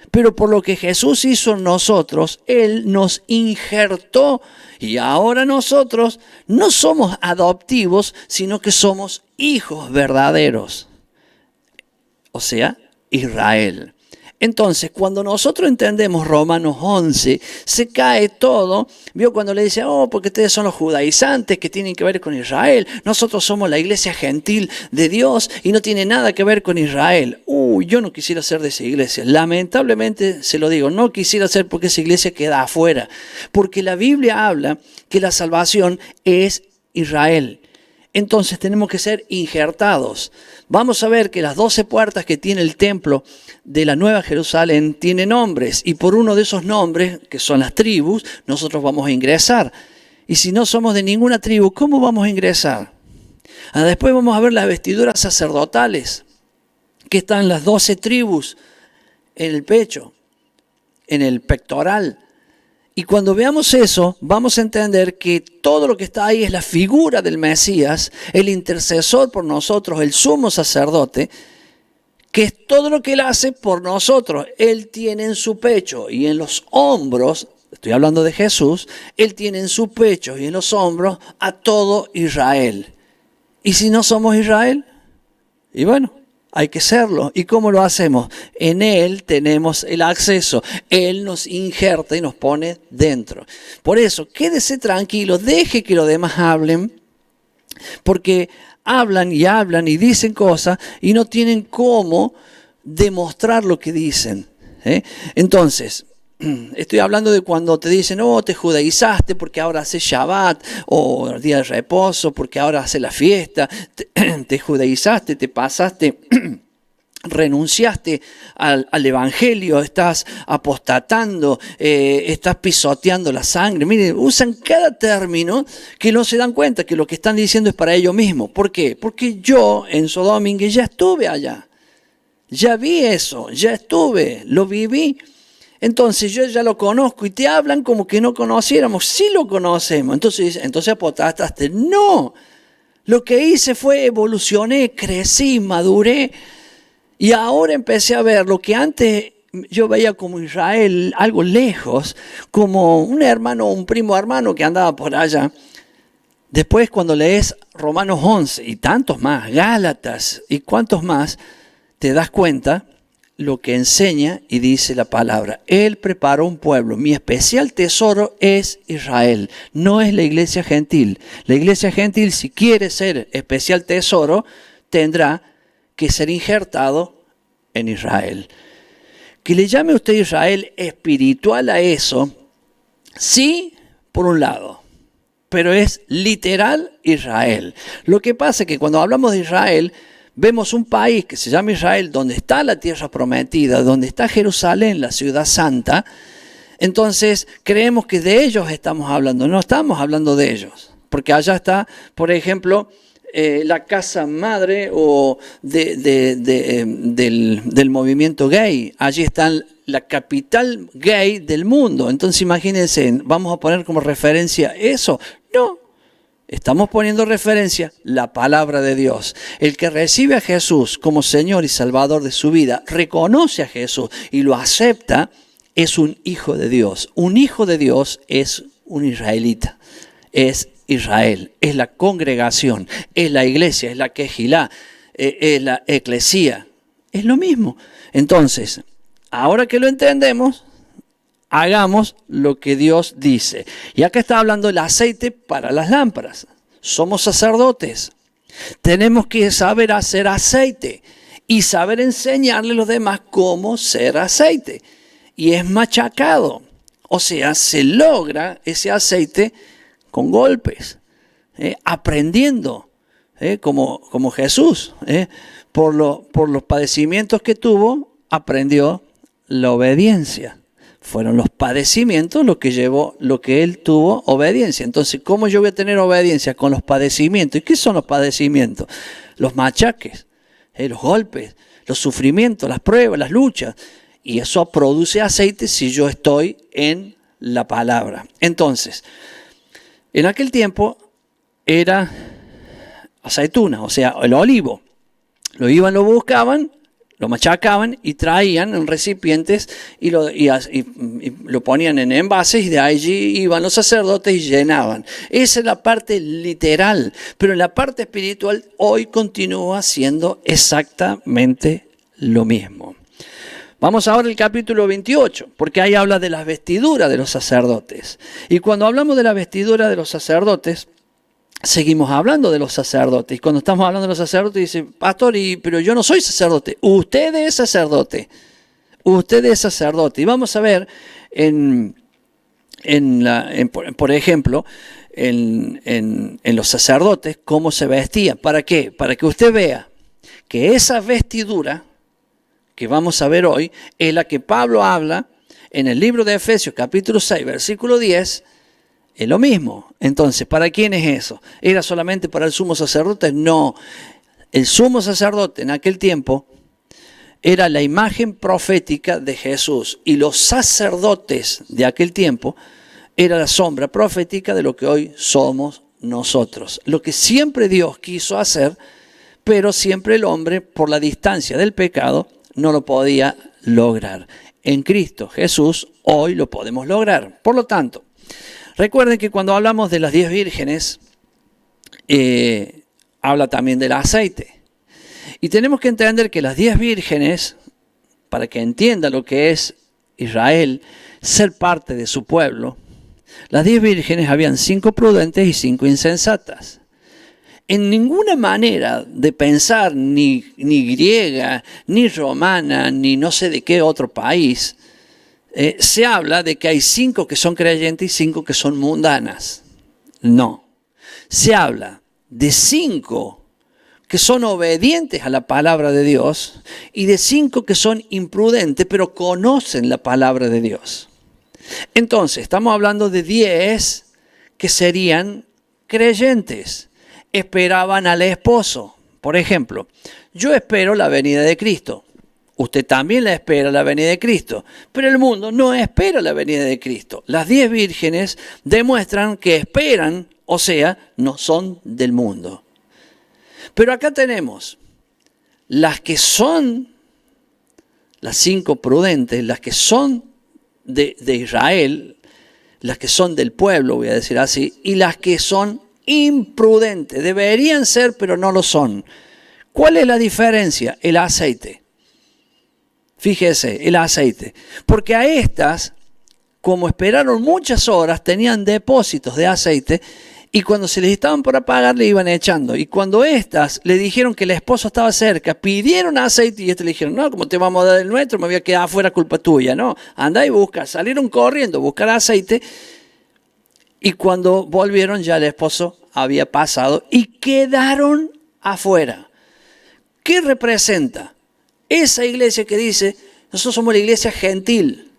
Pero por lo que Jesús hizo en nosotros, Él nos injertó y ahora nosotros no somos adoptivos, sino que somos hijos verdaderos. O sea, Israel. Entonces, cuando nosotros entendemos Romanos 11, se cae todo. ¿Vio cuando le dice, porque ustedes son los judaizantes que tienen que ver con Israel? Nosotros somos la iglesia gentil de Dios y no tiene nada que ver con Israel. Yo no quisiera ser de esa iglesia. Lamentablemente, se lo digo, no quisiera ser, porque esa iglesia queda afuera. Porque la Biblia habla que la salvación es Israel. Entonces tenemos que ser injertados. Vamos a ver que las 12 puertas que tiene el templo de la Nueva Jerusalén tienen nombres. Y por uno de esos nombres, que son las tribus, nosotros vamos a ingresar. Y si no somos de ninguna tribu, ¿cómo vamos a ingresar? Después vamos a ver las vestiduras sacerdotales, que están las 12 tribus en el pecho, en el pectoral. Y cuando veamos eso, vamos a entender que todo lo que está ahí es la figura del Mesías, el intercesor por nosotros, el sumo sacerdote, que es todo lo que Él hace por nosotros. Él tiene en su pecho y en los hombros, estoy hablando de Jesús, Él tiene en su pecho y en los hombros a todo Israel. ¿Y si no somos Israel? Y bueno, hay que serlo. ¿Y cómo lo hacemos? En Él tenemos el acceso. Él nos injerta y nos pone dentro. Por eso, quédese tranquilo, deje que los demás hablen, porque hablan y dicen cosas y no tienen cómo demostrar lo que dicen. Entonces, estoy hablando de cuando te dicen, oh, te judaizaste porque ahora haces Shabbat, o el día de reposo porque ahora haces la fiesta, te judaizaste, te pasaste, renunciaste al evangelio, estás apostatando, estás pisoteando la sangre. Miren, usan cada término que no se dan cuenta que lo que están diciendo es para ellos mismos. ¿Por qué? Porque yo en Sodóminga ya estuve allá, ya vi eso, ya estuve, lo viví. Entonces yo ya lo conozco y te hablan como que no conociéramos. Sí lo conocemos. Entonces apostaste. No. Lo que hice fue evolucioné, crecí, maduré. Y ahora empecé a ver lo que antes yo veía como Israel, algo lejos, como un hermano, un primo hermano que andaba por allá. Después cuando lees Romanos 11 y tantos más, Gálatas y cuantos más, te das cuenta lo que enseña y dice la palabra. Él preparó un pueblo. Mi especial tesoro es Israel, no es la iglesia gentil. La iglesia gentil, si quiere ser especial tesoro, tendrá que ser injertado en Israel. Que le llame usted Israel espiritual a eso, sí, por un lado, pero es literal Israel. Lo que pasa es que cuando hablamos de Israel, vemos un país que se llama Israel, donde está la tierra prometida, donde está Jerusalén, la ciudad santa. Entonces creemos que de ellos estamos hablando, no estamos hablando de ellos. Porque allá está, por ejemplo, la casa madre o del movimiento gay. Allí está la capital gay del mundo. Entonces imagínense, ¿vamos a poner como referencia eso? No. Estamos poniendo referencia la palabra de Dios. El que recibe a Jesús como Señor y Salvador de su vida, reconoce a Jesús y lo acepta, es un hijo de Dios. Un hijo de Dios es un israelita, es Israel, es la congregación, es la iglesia, es la quejilá, es la eclesía. Es lo mismo. Entonces, ahora que lo entendemos, hagamos lo que Dios dice. Y acá está hablando del aceite para las lámparas. Somos sacerdotes. Tenemos que saber hacer aceite y saber enseñarle a los demás cómo ser aceite. Y es machacado. O sea, se logra ese aceite con golpes, aprendiendo, como Jesús. Por los padecimientos que tuvo, aprendió la obediencia. Fueron los padecimientos lo que él tuvo obediencia. Entonces, ¿cómo yo voy a tener obediencia? Con los padecimientos. ¿Y qué son los padecimientos? Los machaques, los golpes, los sufrimientos, las pruebas, las luchas. Y eso produce aceite si yo estoy en la palabra. Entonces, en aquel tiempo era aceituna, o sea, el olivo. Lo buscaban, lo machacaban y traían en recipientes y lo ponían en envases y de allí iban los sacerdotes y llenaban. Esa es la parte literal, pero en la parte espiritual hoy continúa siendo exactamente lo mismo. Vamos ahora al capítulo 28, porque ahí habla de las vestiduras de los sacerdotes. Y cuando hablamos de la vestidura de los sacerdotes, seguimos hablando de los sacerdotes. Y cuando estamos hablando de los sacerdotes, dice, pastor, pero yo no soy sacerdote. Usted es sacerdote. Usted es sacerdote. Y vamos a ver, por ejemplo, en los sacerdotes, cómo se vestían. ¿Para qué? Para que usted vea que esa vestidura que vamos a ver hoy es la que Pablo habla en el libro de Efesios, capítulo 6, versículo 10, es lo mismo. Entonces, ¿para quién es eso? ¿Era solamente para el sumo sacerdote? No. El sumo sacerdote en aquel tiempo era la imagen profética de Jesús. Y los sacerdotes de aquel tiempo era la sombra profética de lo que hoy somos nosotros. Lo que siempre Dios quiso hacer, pero siempre el hombre, por la distancia del pecado, no lo podía lograr. En Cristo Jesús hoy lo podemos lograr. Por lo tanto, recuerden que cuando hablamos de las 10 vírgenes, habla también del aceite. Y tenemos que entender que las 10 vírgenes, para que entienda lo que es Israel, ser parte de su pueblo, las 10 vírgenes habían 5 prudentes y 5 insensatas. En ninguna manera de pensar, ni griega, ni romana, ni no sé de qué otro país, se habla de que hay 5 que son creyentes y 5 que son mundanas. No. Se habla de 5 que son obedientes a la palabra de Dios y de 5 que son imprudentes, pero conocen la palabra de Dios. Entonces, estamos hablando de 10 que serían creyentes, esperaban al esposo. Por ejemplo, yo espero la venida de Cristo. Usted también la espera la venida de Cristo, pero el mundo no espera la venida de Cristo. Las 10 vírgenes demuestran que esperan, o sea, no son del mundo. Pero acá tenemos las que son, las 5 prudentes, las que son de Israel, las que son del pueblo, voy a decir así, y las que son imprudentes. Deberían ser, pero no lo son. ¿Cuál es la diferencia? El aceite. Fíjese, el aceite. Porque a estas, como esperaron muchas horas, tenían depósitos de aceite y cuando se les estaban por apagar le iban echando. Y cuando estas le dijeron que el esposo estaba cerca, pidieron aceite y estos le dijeron, no, como te vamos a dar el nuestro, me voy a quedar afuera, culpa tuya. No, andá y busca. Salieron corriendo a buscar aceite y cuando volvieron ya el esposo había pasado y quedaron afuera. ¿Qué representa? Esa iglesia que dice, nosotros somos la iglesia gentil.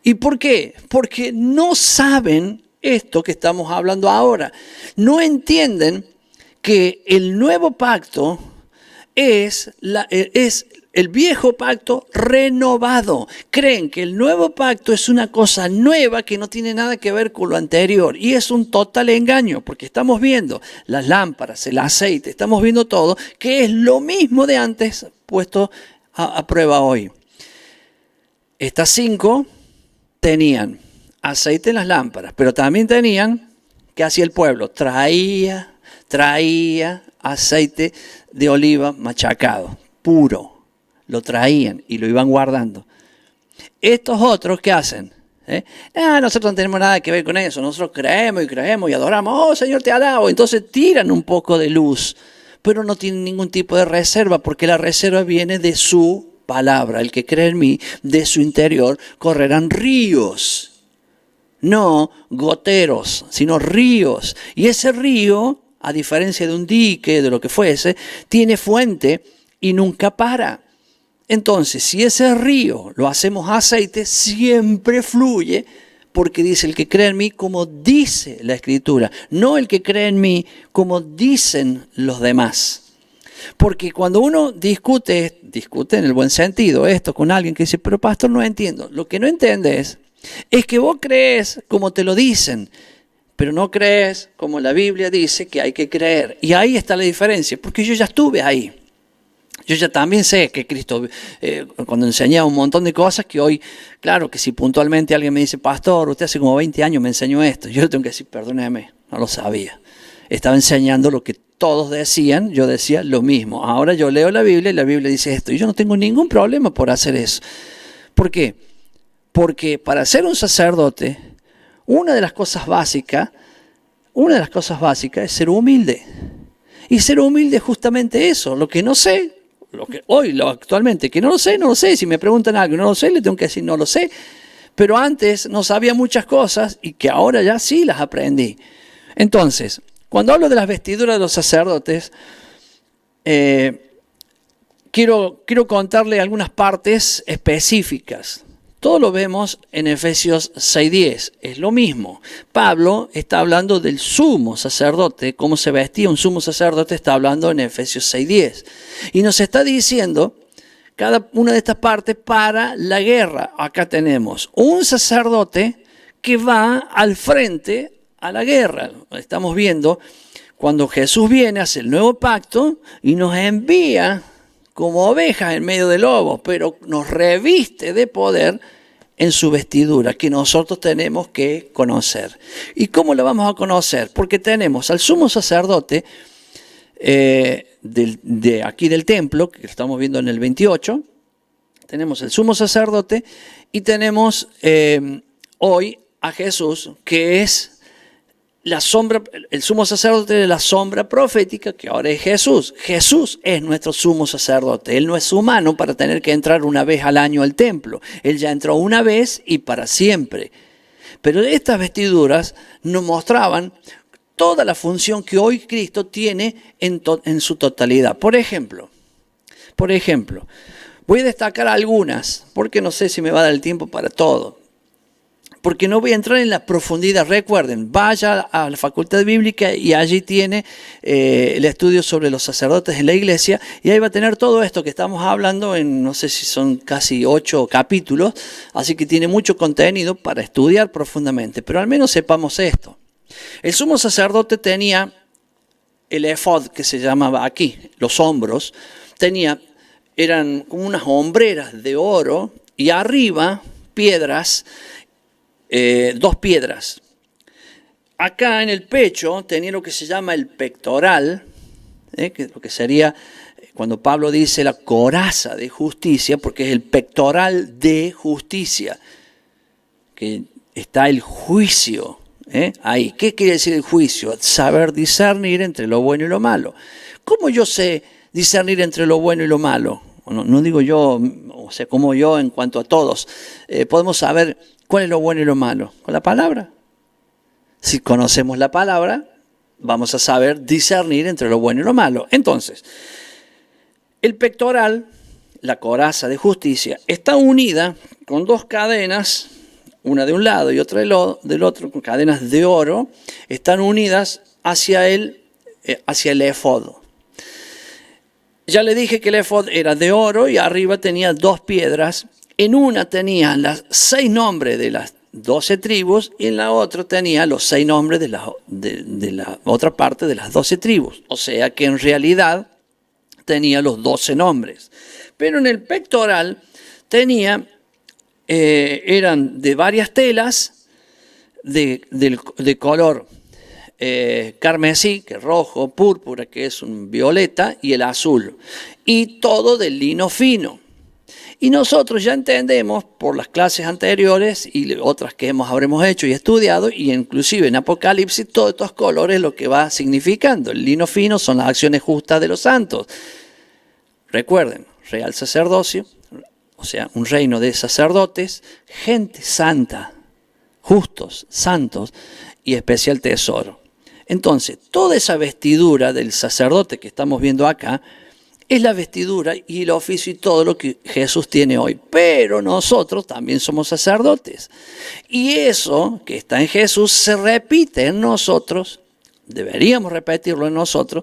¿Y por qué? Porque no saben esto que estamos hablando ahora. No entienden que el nuevo pacto es el viejo pacto renovado. Creen que el nuevo pacto es una cosa nueva que no tiene nada que ver con lo anterior. Y es un total engaño, porque estamos viendo las lámparas, el aceite, estamos viendo todo, que es lo mismo de antes puesto a prueba hoy. Estas 5 tenían aceite en las lámparas, pero también tenían, ¿qué hacía el pueblo? Traía aceite de oliva machacado, puro. Lo traían y lo iban guardando. Estos otros, ¿qué hacen? Nosotros no tenemos nada que ver con eso. Nosotros creemos y adoramos. Oh, Señor, te alabo. Entonces tiran un poco de luz, pero no tienen ningún tipo de reserva, porque la reserva viene de su palabra. El que cree en mí, de su interior correrán ríos. No goteros, sino ríos. Y ese río, a diferencia de un dique, de lo que fuese, tiene fuente y nunca para. Entonces, si ese río lo hacemos aceite, siempre fluye, porque dice el que cree en mí, como dice la Escritura, no el que cree en mí, como dicen los demás. Porque cuando uno discute en el buen sentido esto con alguien que dice, pero pastor, no entiendo. Lo que no entiendes es que vos crees como te lo dicen, pero no crees como la Biblia dice que hay que creer. Y ahí está la diferencia, porque yo ya estuve ahí. Yo ya también sé que Cristo, cuando enseñaba un montón de cosas que hoy, claro que si puntualmente alguien me dice, pastor, usted hace como 20 años me enseñó esto, yo le tengo que decir, perdóneme, no lo sabía. Estaba enseñando lo que todos decían, yo decía lo mismo. Ahora yo leo la Biblia y la Biblia dice esto. Y yo no tengo ningún problema por hacer eso. ¿Por qué? Porque para ser un sacerdote, una de las cosas básicas es ser humilde. Y ser humilde es justamente eso, lo que no sé. Actualmente, que no lo sé. Si me preguntan algo y no lo sé, le tengo que decir no lo sé. Pero antes no sabía muchas cosas y que ahora ya sí las aprendí. Entonces, cuando hablo de las vestiduras de los sacerdotes, quiero contarle algunas partes específicas. Todo lo vemos en Efesios 6:10, es lo mismo. Pablo está hablando del sumo sacerdote, cómo se vestía un sumo sacerdote, está hablando en Efesios 6:10. Y nos está diciendo cada una de estas partes para la guerra. Acá tenemos un sacerdote que va al frente a la guerra. Estamos viendo cuando Jesús viene, hace el nuevo pacto y nos envía como ovejas en medio de lobos, pero nos reviste de poder en su vestidura, que nosotros tenemos que conocer. ¿Y cómo lo vamos a conocer? Porque tenemos al sumo sacerdote de aquí del templo, que estamos viendo en el 28, tenemos el sumo sacerdote y tenemos hoy a Jesús, que es la sombra, el sumo sacerdote de la sombra profética, que ahora es Jesús. Jesús es nuestro sumo sacerdote. Él no es humano para tener que entrar una vez al año al templo. Él ya entró una vez y para siempre. Pero estas vestiduras nos mostraban toda la función que hoy Cristo tiene en su totalidad. Por ejemplo, voy a destacar algunas, porque no sé si me va a dar el tiempo para todo. Porque no voy a entrar en la profundidad. Recuerden, vaya a la Facultad Bíblica y allí tiene el estudio sobre los sacerdotes en la iglesia. Y ahí va a tener todo esto que estamos hablando en, no sé si son casi 8 capítulos. Así que tiene mucho contenido para estudiar profundamente. Pero al menos sepamos esto. El sumo sacerdote tenía el efod, que se llamaba aquí, los hombros. Eran como unas hombreras de oro y arriba piedras. 2 piedras. Acá en el pecho tenía lo que se llama el pectoral, que lo que sería cuando Pablo dice la coraza de justicia, porque es el pectoral de justicia, que está el juicio. Ahí. ¿Qué quiere decir el juicio? Saber discernir entre lo bueno y lo malo. ¿Cómo yo sé discernir entre lo bueno y lo malo? No digo yo, o sea, como yo en cuanto a todos. Podemos saber cuál es lo bueno y lo malo. Con la palabra. Si conocemos la palabra, vamos a saber discernir entre lo bueno y lo malo. Entonces, el pectoral, la coraza de justicia, está unida con 2 cadenas, una de un lado y otra del otro, con cadenas de oro, están unidas hacia el éfod. Ya le dije que el éfod era de oro y arriba tenía 2 piedras. En una tenía los 6 nombres de las 12 tribus y en la otra tenía los 6 nombres de la otra parte de las 12 tribus. O sea que en realidad tenía los 12 nombres. Pero en el pectoral eran de varias telas de color carmesí, que es rojo, púrpura, que es un violeta, y el azul. Y todo de lino fino. Y nosotros ya entendemos por las clases anteriores y otras que habremos hecho y estudiado, y inclusive en Apocalipsis, todos estos colores lo que va significando. El lino fino son las acciones justas de los santos. Recuerden, real sacerdocio, o sea, un reino de sacerdotes, gente santa, justos, santos y especial tesoro. Entonces, toda esa vestidura del sacerdote que estamos viendo acá es la vestidura y el oficio y todo lo que Jesús tiene hoy. Pero nosotros también somos sacerdotes. Y eso que está en Jesús se repite en nosotros, deberíamos repetirlo en nosotros,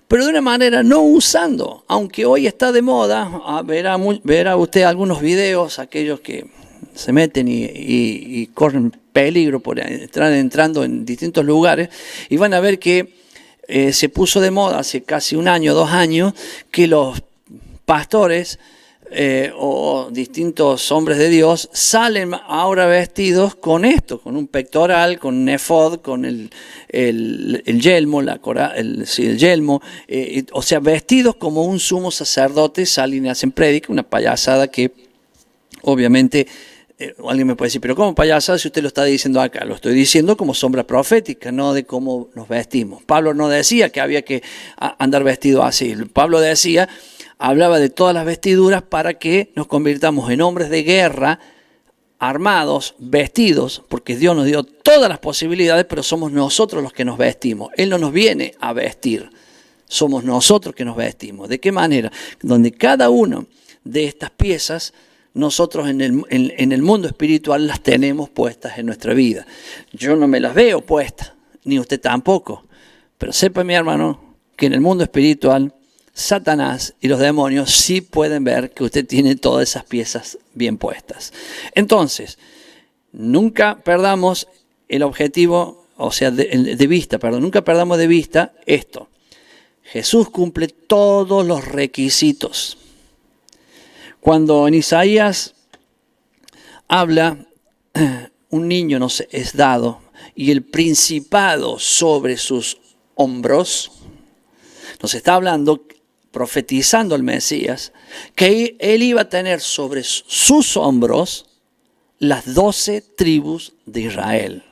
pero de una manera no usando. Aunque hoy está de moda, verá usted algunos videos, aquellos que se meten y corren peligro por entrando en distintos lugares, y van a ver que se puso de moda hace casi 1 año, 2 años, que los pastores o distintos hombres de Dios salen ahora vestidos con esto, con un pectoral, con un efod, con el yelmo, el yelmo, o sea, vestidos como un sumo sacerdote, salen y hacen prédica, una payasada que obviamente alguien me puede decir, pero ¿cómo payasada si usted lo está diciendo acá? Lo estoy diciendo como sombra profética, no de cómo nos vestimos. Pablo no decía que había que andar vestido así. Pablo hablaba de todas las vestiduras para que nos convirtamos en hombres de guerra, armados, vestidos, porque Dios nos dio todas las posibilidades, pero somos nosotros los que nos vestimos. Él no nos viene a vestir, somos nosotros que nos vestimos. ¿De qué manera? Donde cada una de estas piezas nosotros en el mundo espiritual las tenemos puestas en nuestra vida. Yo no me las veo puestas, ni usted tampoco. Pero sepa, mi hermano, que en el mundo espiritual, Satanás y los demonios sí pueden ver que usted tiene todas esas piezas bien puestas. Entonces, nunca perdamos el objetivo, o sea, de vista, nunca perdamos de vista esto. Jesús cumple todos los requisitos. Cuando en Isaías habla, un niño nos es dado y el principado sobre sus hombros, nos está hablando, profetizando al Mesías, que él iba a tener sobre sus hombros las 12 tribus de Israel.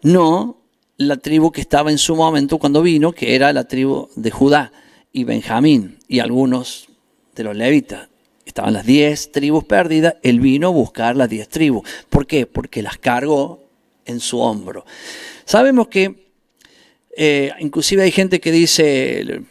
No la tribu que estaba en su momento cuando vino, que era la tribu de Judá y Benjamín y algunos de los levitas. Estaban las 10 tribus perdidas, él vino a buscar las 10 tribus. ¿Por qué? Porque las cargó en su hombro. Sabemos que inclusive hay gente que dice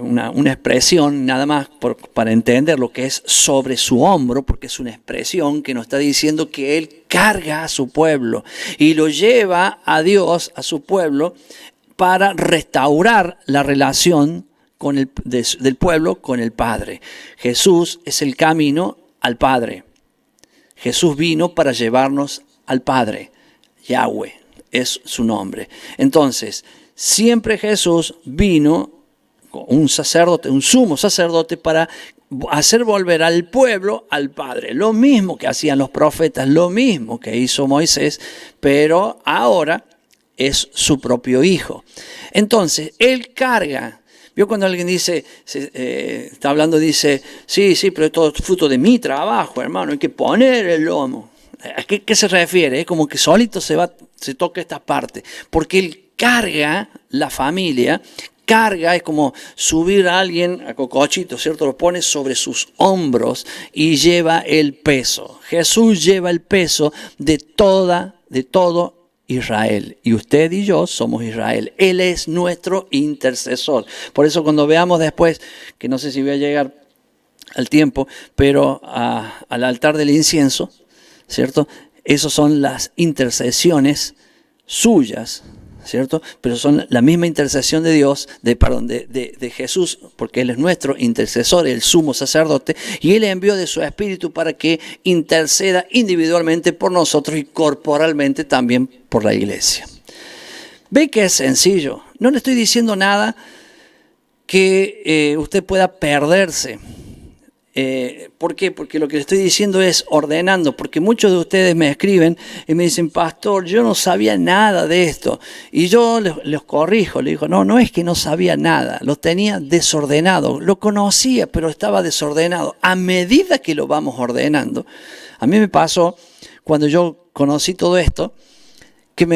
una expresión nada más para entender lo que es sobre su hombro, porque es una expresión que nos está diciendo que él carga a su pueblo y lo lleva a Dios, a su pueblo, para restaurar la relación del pueblo con el Padre. Jesús es el camino al Padre. Jesús vino para llevarnos al Padre. Yahweh es su nombre. Entonces, siempre Jesús vino un sacerdote, un sumo sacerdote, para hacer volver al pueblo al Padre. Lo mismo que hacían los profetas, lo mismo que hizo Moisés, pero ahora es su propio hijo. Entonces, él carga. ¿Vio cuando alguien dice, está hablando, dice, sí, pero es todo fruto de mi trabajo, hermano, hay que poner el lomo? ¿A qué se refiere? Es como que solito se toca esta parte, porque él carga la familia. Carga es como subir a alguien a cocochito, ¿cierto? Lo pone sobre sus hombros y lleva el peso. Jesús lleva el peso de todo Israel. Y usted y yo somos Israel. Él es nuestro intercesor. Por eso cuando veamos después, que no sé si voy a llegar al tiempo, pero al altar del incienso, ¿cierto? Esas son las intercesiones suyas, ¿cierto? Pero son la misma intercesión de Dios, de Jesús, porque Él es nuestro intercesor, el sumo sacerdote, y Él envió de su Espíritu para que interceda individualmente por nosotros y corporalmente también por la iglesia. Ve que es sencillo. No le estoy diciendo nada que usted pueda perderse. ¿Por qué? Porque lo que le estoy diciendo es ordenando, porque muchos de ustedes me escriben y me dicen, pastor, yo no sabía nada de esto. Y yo les corrijo, les digo, no es que no sabía nada, lo tenía desordenado, lo conocía, pero estaba desordenado. A medida que lo vamos ordenando, a mí me pasó, cuando yo conocí todo esto, que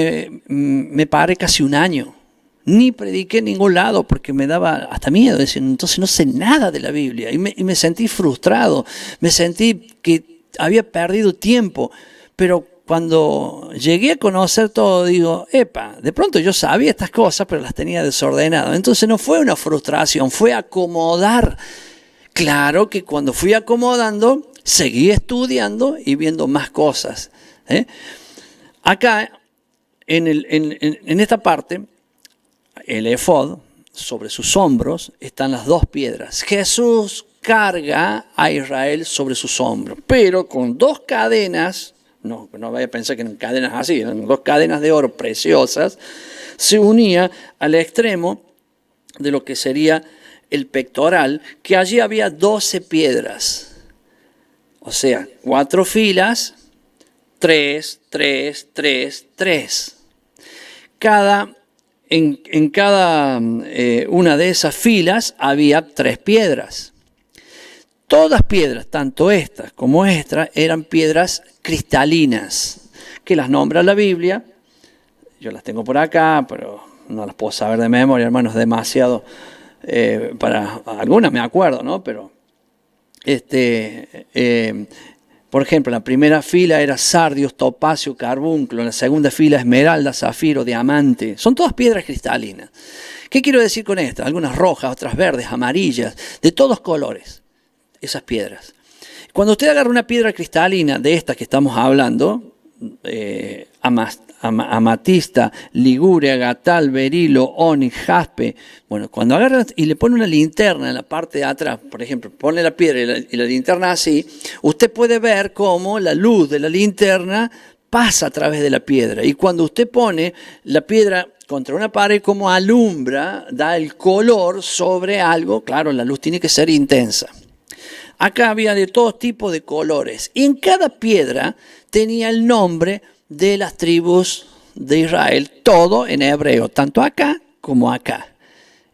me paré casi un año. Ni prediqué en ningún lado porque me daba hasta miedo. Decir, entonces no sé nada de la Biblia. Y me sentí frustrado. Me sentí que había perdido tiempo. Pero cuando llegué a conocer todo, digo, de pronto yo sabía estas cosas, pero las tenía desordenadas. Entonces no fue una frustración, fue acomodar. Claro que cuando fui acomodando, seguí estudiando y viendo más cosas. Acá, en esta parte, el efod, sobre sus hombros están las 2 piedras. Jesús carga a Israel sobre sus hombros, pero con 2 cadenas, no vaya a pensar que eran cadenas así, eran 2 cadenas de oro preciosas, se unía al extremo de lo que sería el pectoral, que allí había 12 piedras. O sea, 4 filas, 3, 3, 3, 3. En cada una de esas filas había 3 piedras. Todas piedras, tanto estas como estas, eran piedras cristalinas, que las nombra la Biblia. Yo las tengo por acá, pero no las puedo saber de memoria, hermano, es demasiado. Para algunas me acuerdo, ¿no? Pero por ejemplo, la primera fila era sardio, topacio, carbunclo. En la segunda fila esmeralda, zafiro, diamante. Son todas piedras cristalinas. ¿Qué quiero decir con esto? Algunas rojas, otras verdes, amarillas, de todos colores. Esas piedras. Cuando usted agarra una piedra cristalina de estas que estamos hablando, amatista, liguria, gatal, berilo, onix, jaspe. Bueno, cuando agarra y le pone una linterna en la parte de atrás, por ejemplo, pone la piedra y la linterna así, usted puede ver cómo la luz de la linterna pasa a través de la piedra. Y cuando usted pone la piedra contra una pared, como alumbra, da el color sobre algo, claro, la luz tiene que ser intensa. Acá había de todo tipo de colores. Y en cada piedra tenía el nombre de las tribus de Israel, todo en hebreo, tanto acá como acá,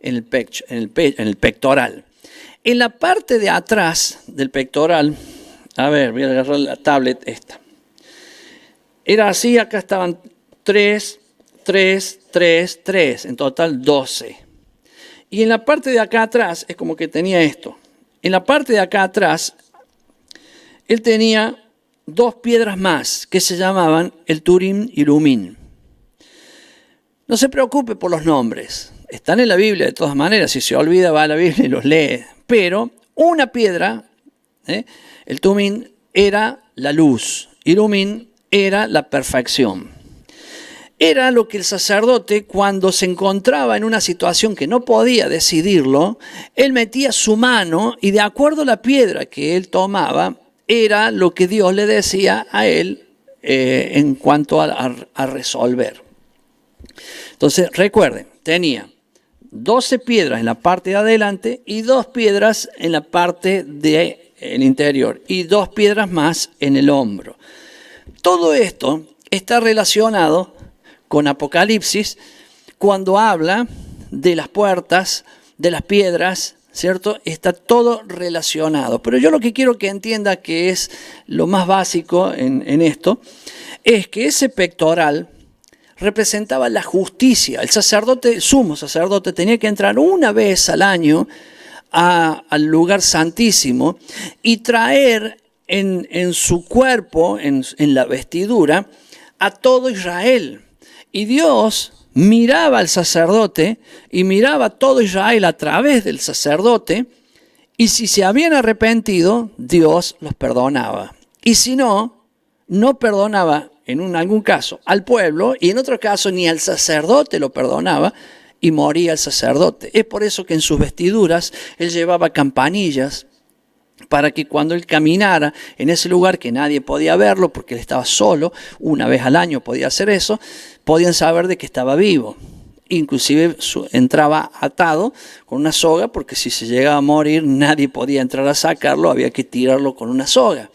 en el pectoral. En la parte de atrás del pectoral, a ver, voy a agarrar la tablet esta. Era así, acá estaban 3, 3, 3, 3, en total 12. Y en la parte de acá atrás, es como que tenía esto. En la parte de acá atrás, él tenía 2 piedras más que se llamaban el Turim y el Umim. No se preocupe por los nombres. Están en la Biblia de todas maneras. Si se olvida, va a la Biblia y los lee. Pero una piedra, el Tumim, era la luz. Y el Umim era la perfección. Era lo que el sacerdote, cuando se encontraba en una situación que no podía decidirlo, él metía su mano y de acuerdo a la piedra que él tomaba, era lo que Dios le decía a él en cuanto a resolver. Entonces, recuerden, tenía 12 piedras en la parte de adelante y 2 piedras en la parte del interior y 2 piedras más en el hombro. Todo esto está relacionado con Apocalipsis cuando habla de las puertas, de las piedras, ¿cierto? Está todo relacionado. Pero yo lo que quiero que entienda, que es lo más básico en esto, es que ese pectoral representaba la justicia. El sacerdote, el sumo sacerdote, tenía que entrar una vez al año al lugar santísimo y traer en su cuerpo, en la vestidura, a todo Israel. Y Dios miraba al sacerdote y miraba a todo Israel a través del sacerdote, y si se habían arrepentido, Dios los perdonaba. Y si no, no perdonaba en algún caso al pueblo, y en otro caso ni al sacerdote lo perdonaba y moría el sacerdote. Es por eso que en sus vestiduras él llevaba campanillas, para que cuando él caminara en ese lugar que nadie podía verlo, porque él estaba solo, una vez al año podía hacer eso, podían saber de que estaba vivo. Inclusive entraba atado con una soga, porque si se llegaba a morir nadie podía entrar a sacarlo, había que tirarlo con una soga.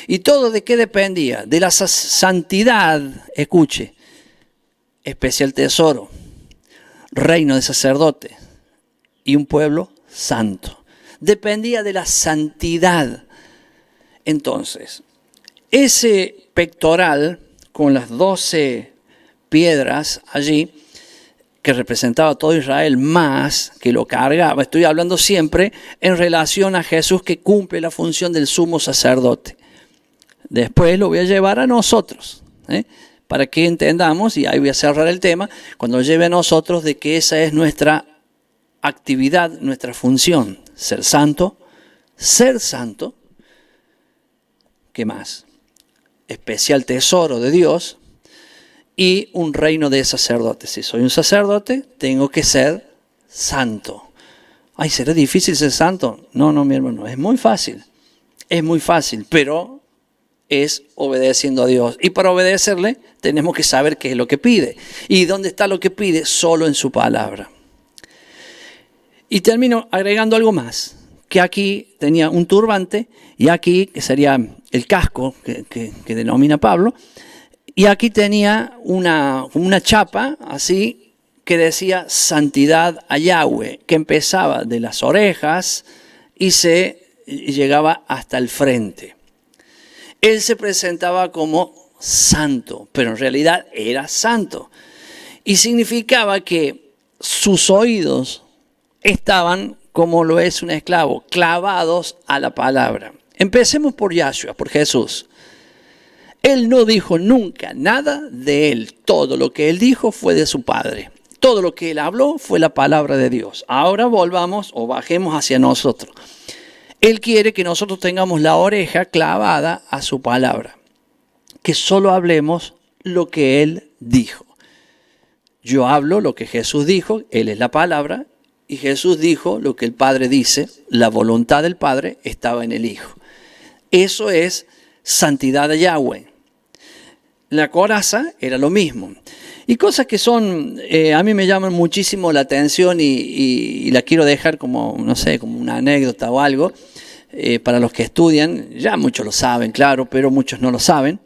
¿Y todo de qué dependía? De la santidad, escuche, especial tesoro, reino de sacerdotes y un pueblo santo. Dependía de la santidad. Entonces, ese pectoral con las 12 piedras allí, que representaba a todo Israel, más que lo cargaba, estoy hablando siempre en relación a Jesús, que cumple la función del sumo sacerdote. Después lo voy a llevar a nosotros, para que entendamos, y ahí voy a cerrar el tema, cuando lleve a nosotros, de que esa es nuestra actividad, nuestra función. Ser santo, ¿qué más? Especial tesoro de Dios y un reino de sacerdotes. Si soy un sacerdote, tengo que ser santo. Ay, ¿será difícil ser santo? No, mi hermano, es muy fácil, pero es obedeciendo a Dios. Y para obedecerle tenemos que saber qué es lo que pide. ¿Y dónde está lo que pide? Solo en su palabra. Y termino agregando algo más, que aquí tenía un turbante, y aquí, que sería el casco que denomina Pablo, y aquí tenía una chapa así que decía santidad a Yahweh, que empezaba de las orejas y llegaba hasta el frente. Él se presentaba como santo, pero en realidad era santo. Y significaba que sus oídos estaban, como lo es un esclavo, clavados a la palabra. Empecemos por Yahshua, por Jesús. Él no dijo nunca nada de él. Todo lo que él dijo fue de su Padre. Todo lo que él habló fue la palabra de Dios. Ahora volvamos o bajemos hacia nosotros. Él quiere que nosotros tengamos la oreja clavada a su palabra. Que solo hablemos lo que Él dijo. Yo hablo lo que Jesús dijo, Él es la palabra, y Jesús dijo lo que el Padre dice, la voluntad del Padre estaba en el Hijo. Eso es santidad de Yahweh. La coraza era lo mismo. Y cosas que son, a mí me llaman muchísimo la atención y la quiero dejar como, no sé, como una anécdota o algo, para los que estudian. Ya muchos lo saben, claro, pero muchos no lo saben.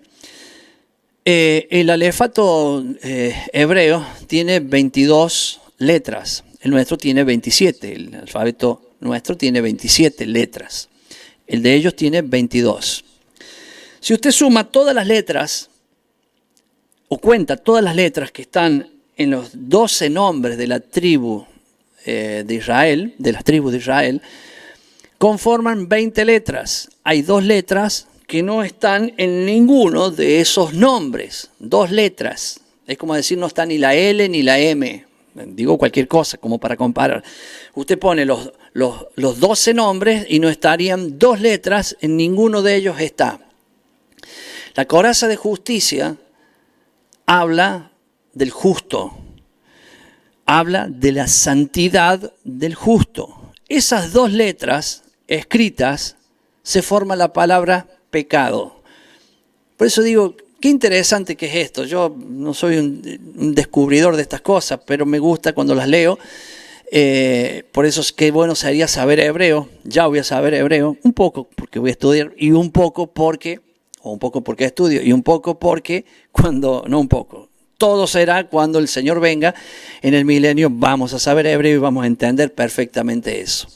El alefato hebreo tiene 22 letras. El nuestro tiene 27. El alfabeto nuestro tiene 27 letras. El de ellos tiene 22. Si usted suma todas las letras, o cuenta todas las letras que están en los 12 nombres de la tribu de Israel, de las tribus de Israel, conforman 20 letras. Hay 2 letras que no están en ninguno de esos nombres. 2 letras. Es como decir, no está ni la L ni la M. Digo cualquier cosa como para comparar. Usted pone los 12 nombres y no estarían 2 letras, en ninguno de ellos está. La coraza de justicia habla del justo, habla de la santidad del justo. Esas 2 letras escritas se forma la palabra pecado. Por eso digo, qué interesante que es esto. Yo no soy un descubridor de estas cosas, pero me gusta cuando las leo. Por eso es que bueno sería saber hebreo. Ya voy a saber hebreo, un poco porque voy a estudiar y un poco porque estudio y un poco porque todo será cuando el Señor venga en el milenio. Vamos a saber hebreo y vamos a entender perfectamente eso.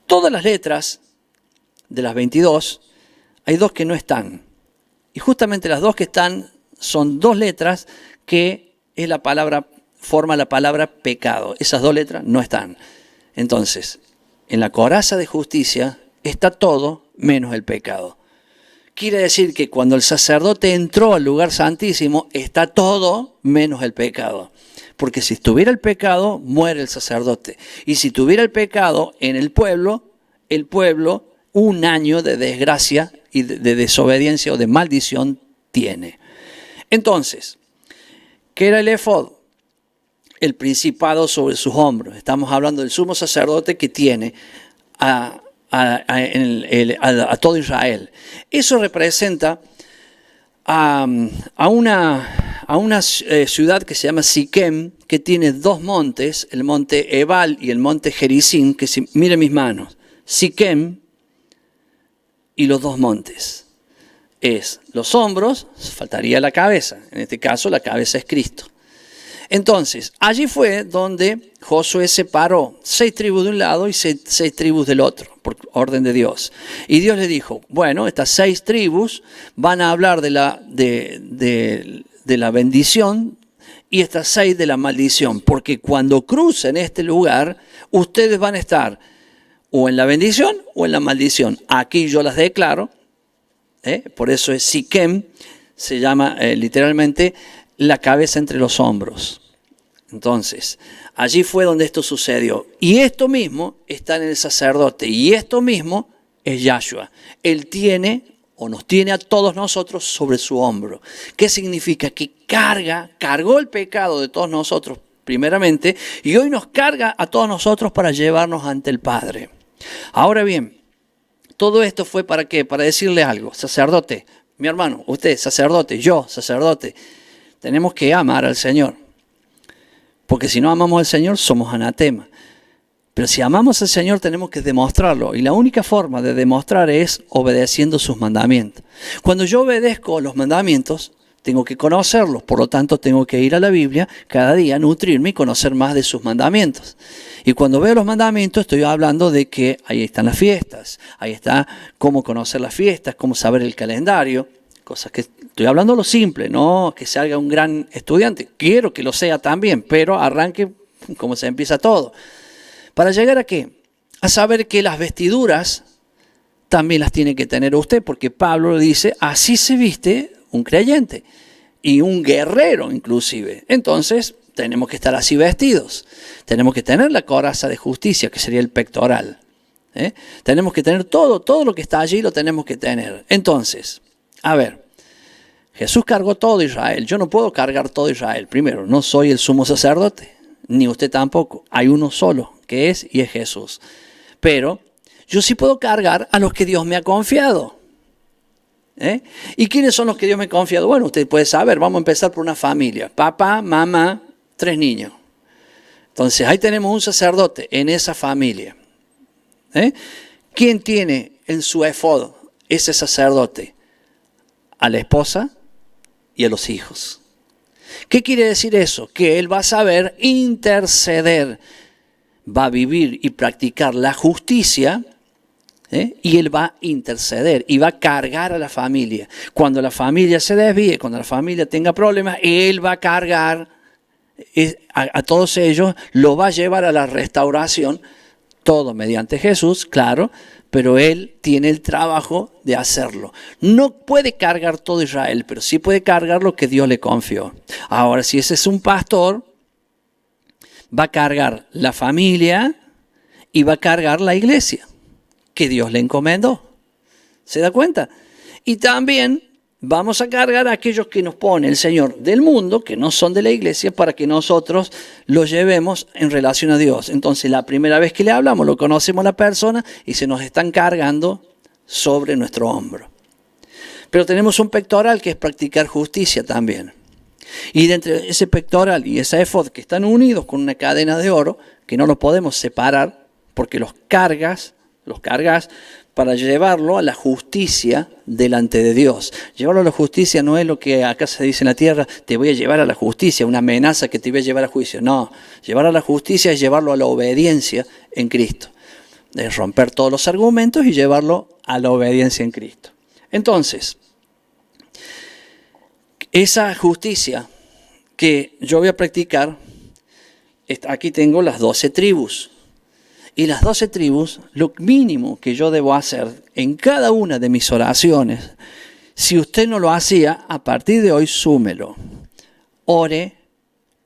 Todas las letras de las 22, hay 2 que no están. Y justamente las 2 que están son 2 letras que es la palabra, forma la palabra pecado. Esas 2 letras no están. Entonces, en la coraza de justicia está todo menos el pecado. Quiere decir que cuando el sacerdote entró al lugar santísimo, está todo menos el pecado. Porque si estuviera el pecado, muere el sacerdote. Y si tuviera el pecado en el pueblo, un año de desgracia y de desobediencia o de maldición tiene. Entonces, ¿qué era el efod? El principado sobre sus hombros. Estamos hablando del sumo sacerdote que tiene a todo Israel. Eso representa a una ciudad que se llama Siquem, que tiene 2 montes, el monte Ebal y el monte Gerizim, que miren mis manos, Siquem y los 2 montes. Es los hombros, faltaría la cabeza, en este caso la cabeza es Cristo. Entonces, allí fue donde Josué separó 6 tribus de un lado y 6 tribus del otro, por orden de Dios. Y Dios le dijo, bueno, estas 6 tribus van a hablar de la bendición y estas 6 de la maldición, porque cuando crucen este lugar, ustedes van a estar o en la bendición o en la maldición. Aquí yo las declaro, por eso es Siquem, se llama literalmente la cabeza entre los hombros. Entonces, allí fue donde esto sucedió. Y esto mismo está en el sacerdote. Y esto mismo es Yahshua. Él tiene o nos tiene a todos nosotros sobre su hombro. ¿Qué significa? Que cargó el pecado de todos nosotros primeramente y hoy nos carga a todos nosotros para llevarnos ante el Padre. Ahora bien, todo esto fue ¿para qué? Para decirle algo. Sacerdote, mi hermano, usted, sacerdote, yo, sacerdote, tenemos que amar al Señor. Porque si no amamos al Señor, somos anatema. Pero si amamos al Señor, tenemos que demostrarlo. Y la única forma de demostrar es obedeciendo sus mandamientos. Cuando yo obedezco los mandamientos, tengo que conocerlos. Por lo tanto, tengo que ir a la Biblia cada día, nutrirme y conocer más de sus mandamientos. Y cuando veo los mandamientos, estoy hablando de que ahí están las fiestas. Ahí está cómo conocer las fiestas, cómo saber el calendario. Cosas que estoy hablando lo simple, no que se haga un gran estudiante. Quiero que lo sea también, pero arranque como se empieza todo. ¿Para llegar a qué? A saber que las vestiduras también las tiene que tener usted, porque Pablo dice, así se viste un creyente y un guerrero inclusive. Entonces tenemos que estar así vestidos. Tenemos que tener la coraza de justicia, que sería el pectoral. Tenemos que tener todo lo que está allí lo tenemos que tener. Entonces, a ver, Jesús cargó todo Israel. Yo no puedo cargar todo Israel. Primero, no soy el sumo sacerdote, ni usted tampoco. Hay uno solo, que es y es Jesús. Pero yo sí puedo cargar a los que Dios me ha confiado. ¿Y quiénes son los que Dios me ha confiado? Bueno, usted puede saber. Vamos a empezar por una familia. Papá, mamá, 3 niños. Entonces, ahí tenemos un sacerdote en esa familia. ¿Quién tiene en su efod ese sacerdote? A la esposa y a los hijos. ¿Qué quiere decir eso? Que él va a saber interceder, va a vivir y practicar la justicia, y él va a interceder y va a cargar a la familia. Cuando la familia se desvíe, cuando la familia tenga problemas, él va a cargar a todos ellos, lo va a llevar a la restauración, todo mediante Jesús, claro, pero él tiene el trabajo de hacerlo. No puede cargar todo Israel, pero sí puede cargar lo que Dios le confió. Ahora, si ese es un pastor, va a cargar la familia y va a cargar la iglesia que Dios le encomendó. ¿Se da cuenta? Y también vamos a cargar a aquellos que nos pone el Señor del mundo, que no son de la iglesia, para que nosotros los llevemos en relación a Dios. Entonces, la primera vez que le hablamos, lo conocemos a la persona y se nos están cargando sobre nuestro hombro. Pero tenemos un pectoral que es practicar justicia también. Y de entre ese pectoral y esa efod que están unidos con una cadena de oro, que no los podemos separar porque los cargas para llevarlo a la justicia delante de Dios. Llevarlo a la justicia no es lo que acá se dice en la tierra, te voy a llevar a la justicia, una amenaza que te voy a llevar a juicio. No, llevar a la justicia es llevarlo a la obediencia en Cristo. Es romper todos los argumentos y llevarlo a la obediencia en Cristo. Entonces, esa justicia que yo voy a practicar, aquí tengo las 12 tribus. Y las 12 tribus, lo mínimo que yo debo hacer en cada una de mis oraciones, si usted no lo hacía, a partir de hoy súmelo. Ore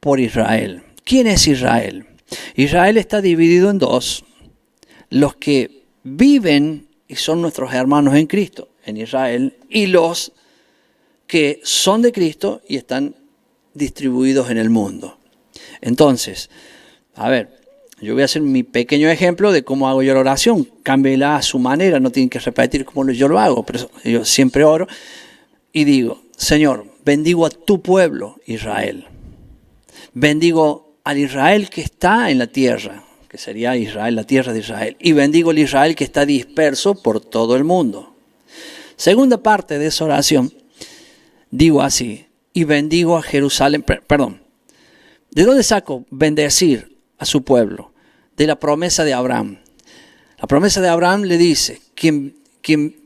por Israel. ¿Quién es Israel? Israel está dividido en dos. Los que viven y son nuestros hermanos en Cristo, en Israel, y los que son de Cristo y están distribuidos en el mundo. Entonces, a ver, yo voy a hacer mi pequeño ejemplo de cómo hago yo la oración. Cámbiela a su manera, no tienen que repetir cómo yo lo hago, pero yo siempre oro y digo, Señor, bendigo a tu pueblo, Israel. Bendigo al Israel que está en la tierra, que sería Israel, la tierra de Israel. Y bendigo al Israel que está disperso por todo el mundo. Segunda parte de esa oración, digo así, y bendigo a Jerusalén, perdón. ¿De dónde saco bendecir a su pueblo? De la promesa de Abraham. La promesa de Abraham le dice, quien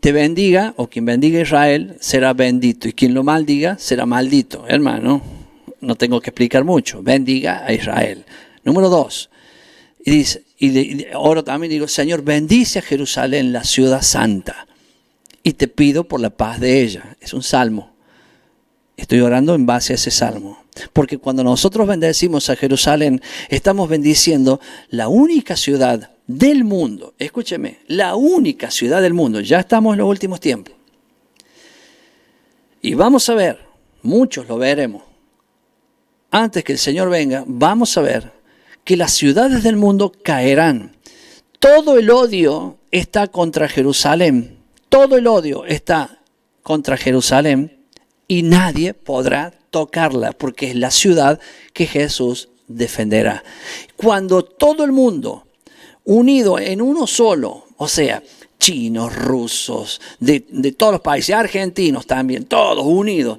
te bendiga o quien bendiga a Israel será bendito y quien lo maldiga será maldito. Hermano, no tengo que explicar mucho. Bendiga a Israel. Número 2. Y dice, oro también, digo, Señor, bendice a Jerusalén, la ciudad santa, y te pido por la paz de ella. Es un salmo. Estoy orando en base a ese salmo. Porque cuando nosotros bendecimos a Jerusalén, estamos bendiciendo la única ciudad del mundo. Escúcheme, la única ciudad del mundo. Ya estamos en los últimos tiempos. Y vamos a ver, muchos lo veremos. Antes que el Señor venga, vamos a ver que las ciudades del mundo caerán. Todo el odio está contra Jerusalén. Todo el odio está contra Jerusalén. Y nadie podrá tocarla porque es la ciudad que Jesús defenderá. Cuando todo el mundo unido en uno solo, o sea, chinos, rusos, de todos los países, argentinos también, todos unidos,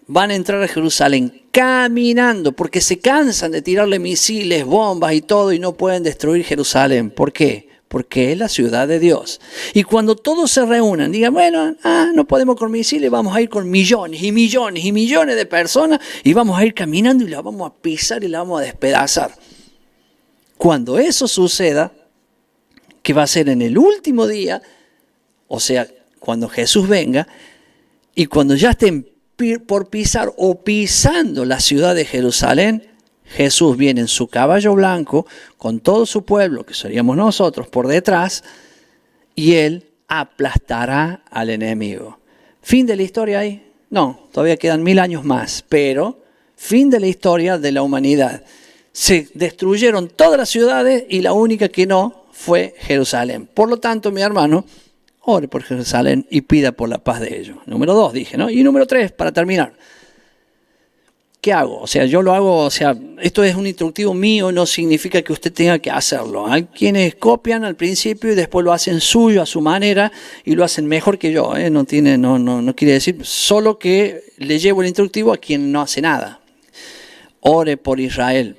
van a entrar a Jerusalén caminando porque se cansan de tirarle misiles, bombas y todo y no pueden destruir Jerusalén. ¿Por qué? Porque es la ciudad de Dios. Y cuando todos se reúnan, digan, bueno, no podemos con misiles, vamos a ir con millones y millones y millones de personas y vamos a ir caminando y la vamos a pisar y la vamos a despedazar. Cuando eso suceda, que va a ser en el último día, o sea, cuando Jesús venga, y cuando ya estén por pisar o pisando la ciudad de Jerusalén, Jesús viene en su caballo blanco con todo su pueblo, que seríamos nosotros, por detrás, y Él aplastará al enemigo. Fin de la historia ahí. No, todavía quedan 1000 años más, pero fin de la historia de la humanidad. Se destruyeron todas las ciudades y la única que no fue Jerusalén. Por lo tanto, mi hermano, ore por Jerusalén y pida por la paz de ellos. Número 2 dije, ¿no? Y número 3, para terminar. ¿Qué hago? O sea, yo lo hago, o sea, esto es un instructivo mío, no significa que usted tenga que hacerlo. Hay quienes copian al principio y después lo hacen suyo a su manera y lo hacen mejor que yo. No quiere decir solo que le llevo el instructivo a quien no hace nada. Ore por Israel.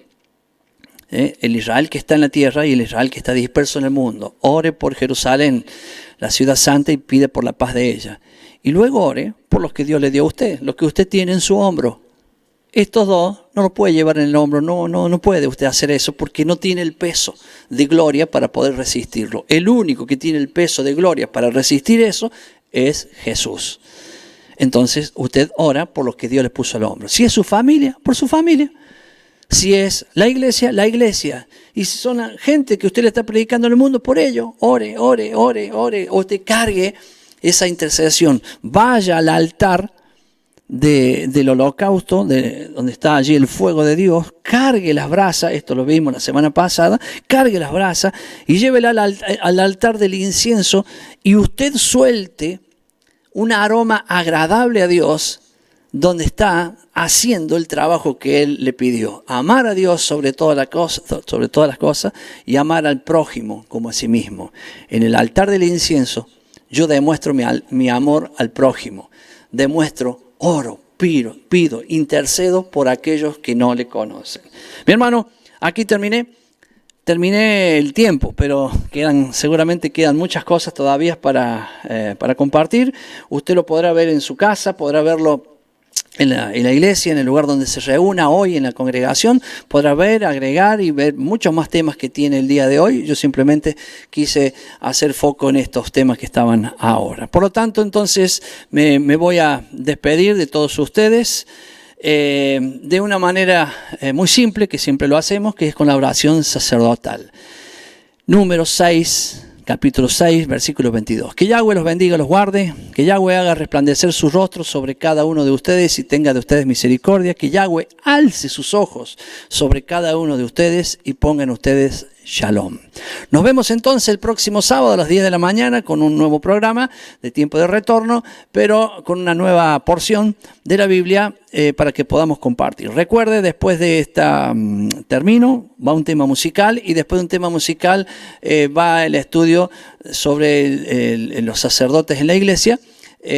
El Israel que está en la tierra y el Israel que está disperso en el mundo. Ore por Jerusalén, la ciudad santa, y pide por la paz de ella. Y luego ore por los que Dios le dio a usted, los que usted tiene en su hombro. Estos dos no lo puede llevar en el hombro, no puede usted hacer eso porque no tiene el peso de gloria para poder resistirlo. El único que tiene el peso de gloria para resistir eso es Jesús. Entonces usted ora por los que Dios le puso al hombro. Si es su familia, por su familia. Si es la iglesia, la iglesia. Y si son gente que usted le está predicando en el mundo, por ello, ore. O usted cargue esa intercesión. Vaya al altar del holocausto, donde está allí el fuego de Dios, cargue las brasas, esto lo vimos la semana pasada, cargue las brasas y llévela al altar del incienso y usted suelte un aroma agradable a Dios donde está haciendo el trabajo que Él le pidió. Amar a Dios sobre todas las cosas y amar al prójimo como a sí mismo. En el altar del incienso yo demuestro mi amor al prójimo, demuestro oro, pido, intercedo por aquellos que no le conocen. Mi hermano, aquí terminé el tiempo, pero seguramente quedan muchas cosas todavía para compartir. Usted lo podrá ver en su casa, podrá verlo en la iglesia, en el lugar donde se reúna hoy en la congregación, podrá ver, agregar y ver muchos más temas que tiene el día de hoy. Yo simplemente quise hacer foco en estos temas que estaban ahora. Por lo tanto, entonces me voy a despedir de todos ustedes de una manera muy simple, que siempre lo hacemos, que es con la oración sacerdotal. Número 6. Capítulo 6, versículo 22. Que Yahweh los bendiga, los guarde. Que Yahweh haga resplandecer su rostro sobre cada uno de ustedes y tenga de ustedes misericordia. Que Yahweh alce sus ojos sobre cada uno de ustedes y ponga en ustedes Shalom. Nos vemos entonces el próximo sábado a las 10 de la mañana con un nuevo programa de Tiempo de Retorno, pero con una nueva porción de la Biblia para que podamos compartir. Recuerde, después de esta termino, va un tema musical y después de un tema musical va el estudio sobre los sacerdotes en la iglesia.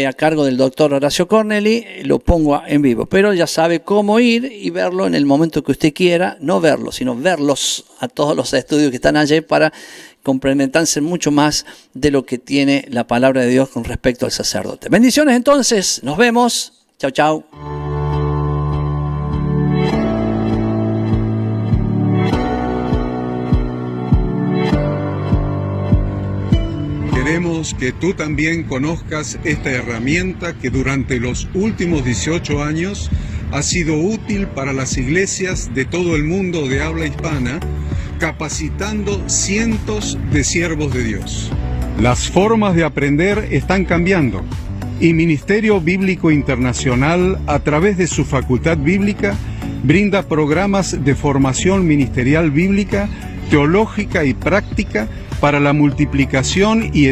A cargo del doctor Horacio Corneli, lo pongo en vivo, pero ya sabe cómo ir y verlo en el momento que usted quiera, no verlo, sino verlos a todos los estudios que están allí para complementarse mucho más de lo que tiene la palabra de Dios con respecto al sacerdote. Bendiciones entonces, nos vemos, chao, chao. Queremos que tú también conozcas esta herramienta que durante los últimos 18 años ha sido útil para las iglesias de todo el mundo de habla hispana, capacitando cientos de siervos de Dios. Las formas de aprender están cambiando y Ministerio Bíblico Internacional, a través de su facultad bíblica, brinda programas de formación ministerial bíblica, teológica y práctica para la multiplicación y edificación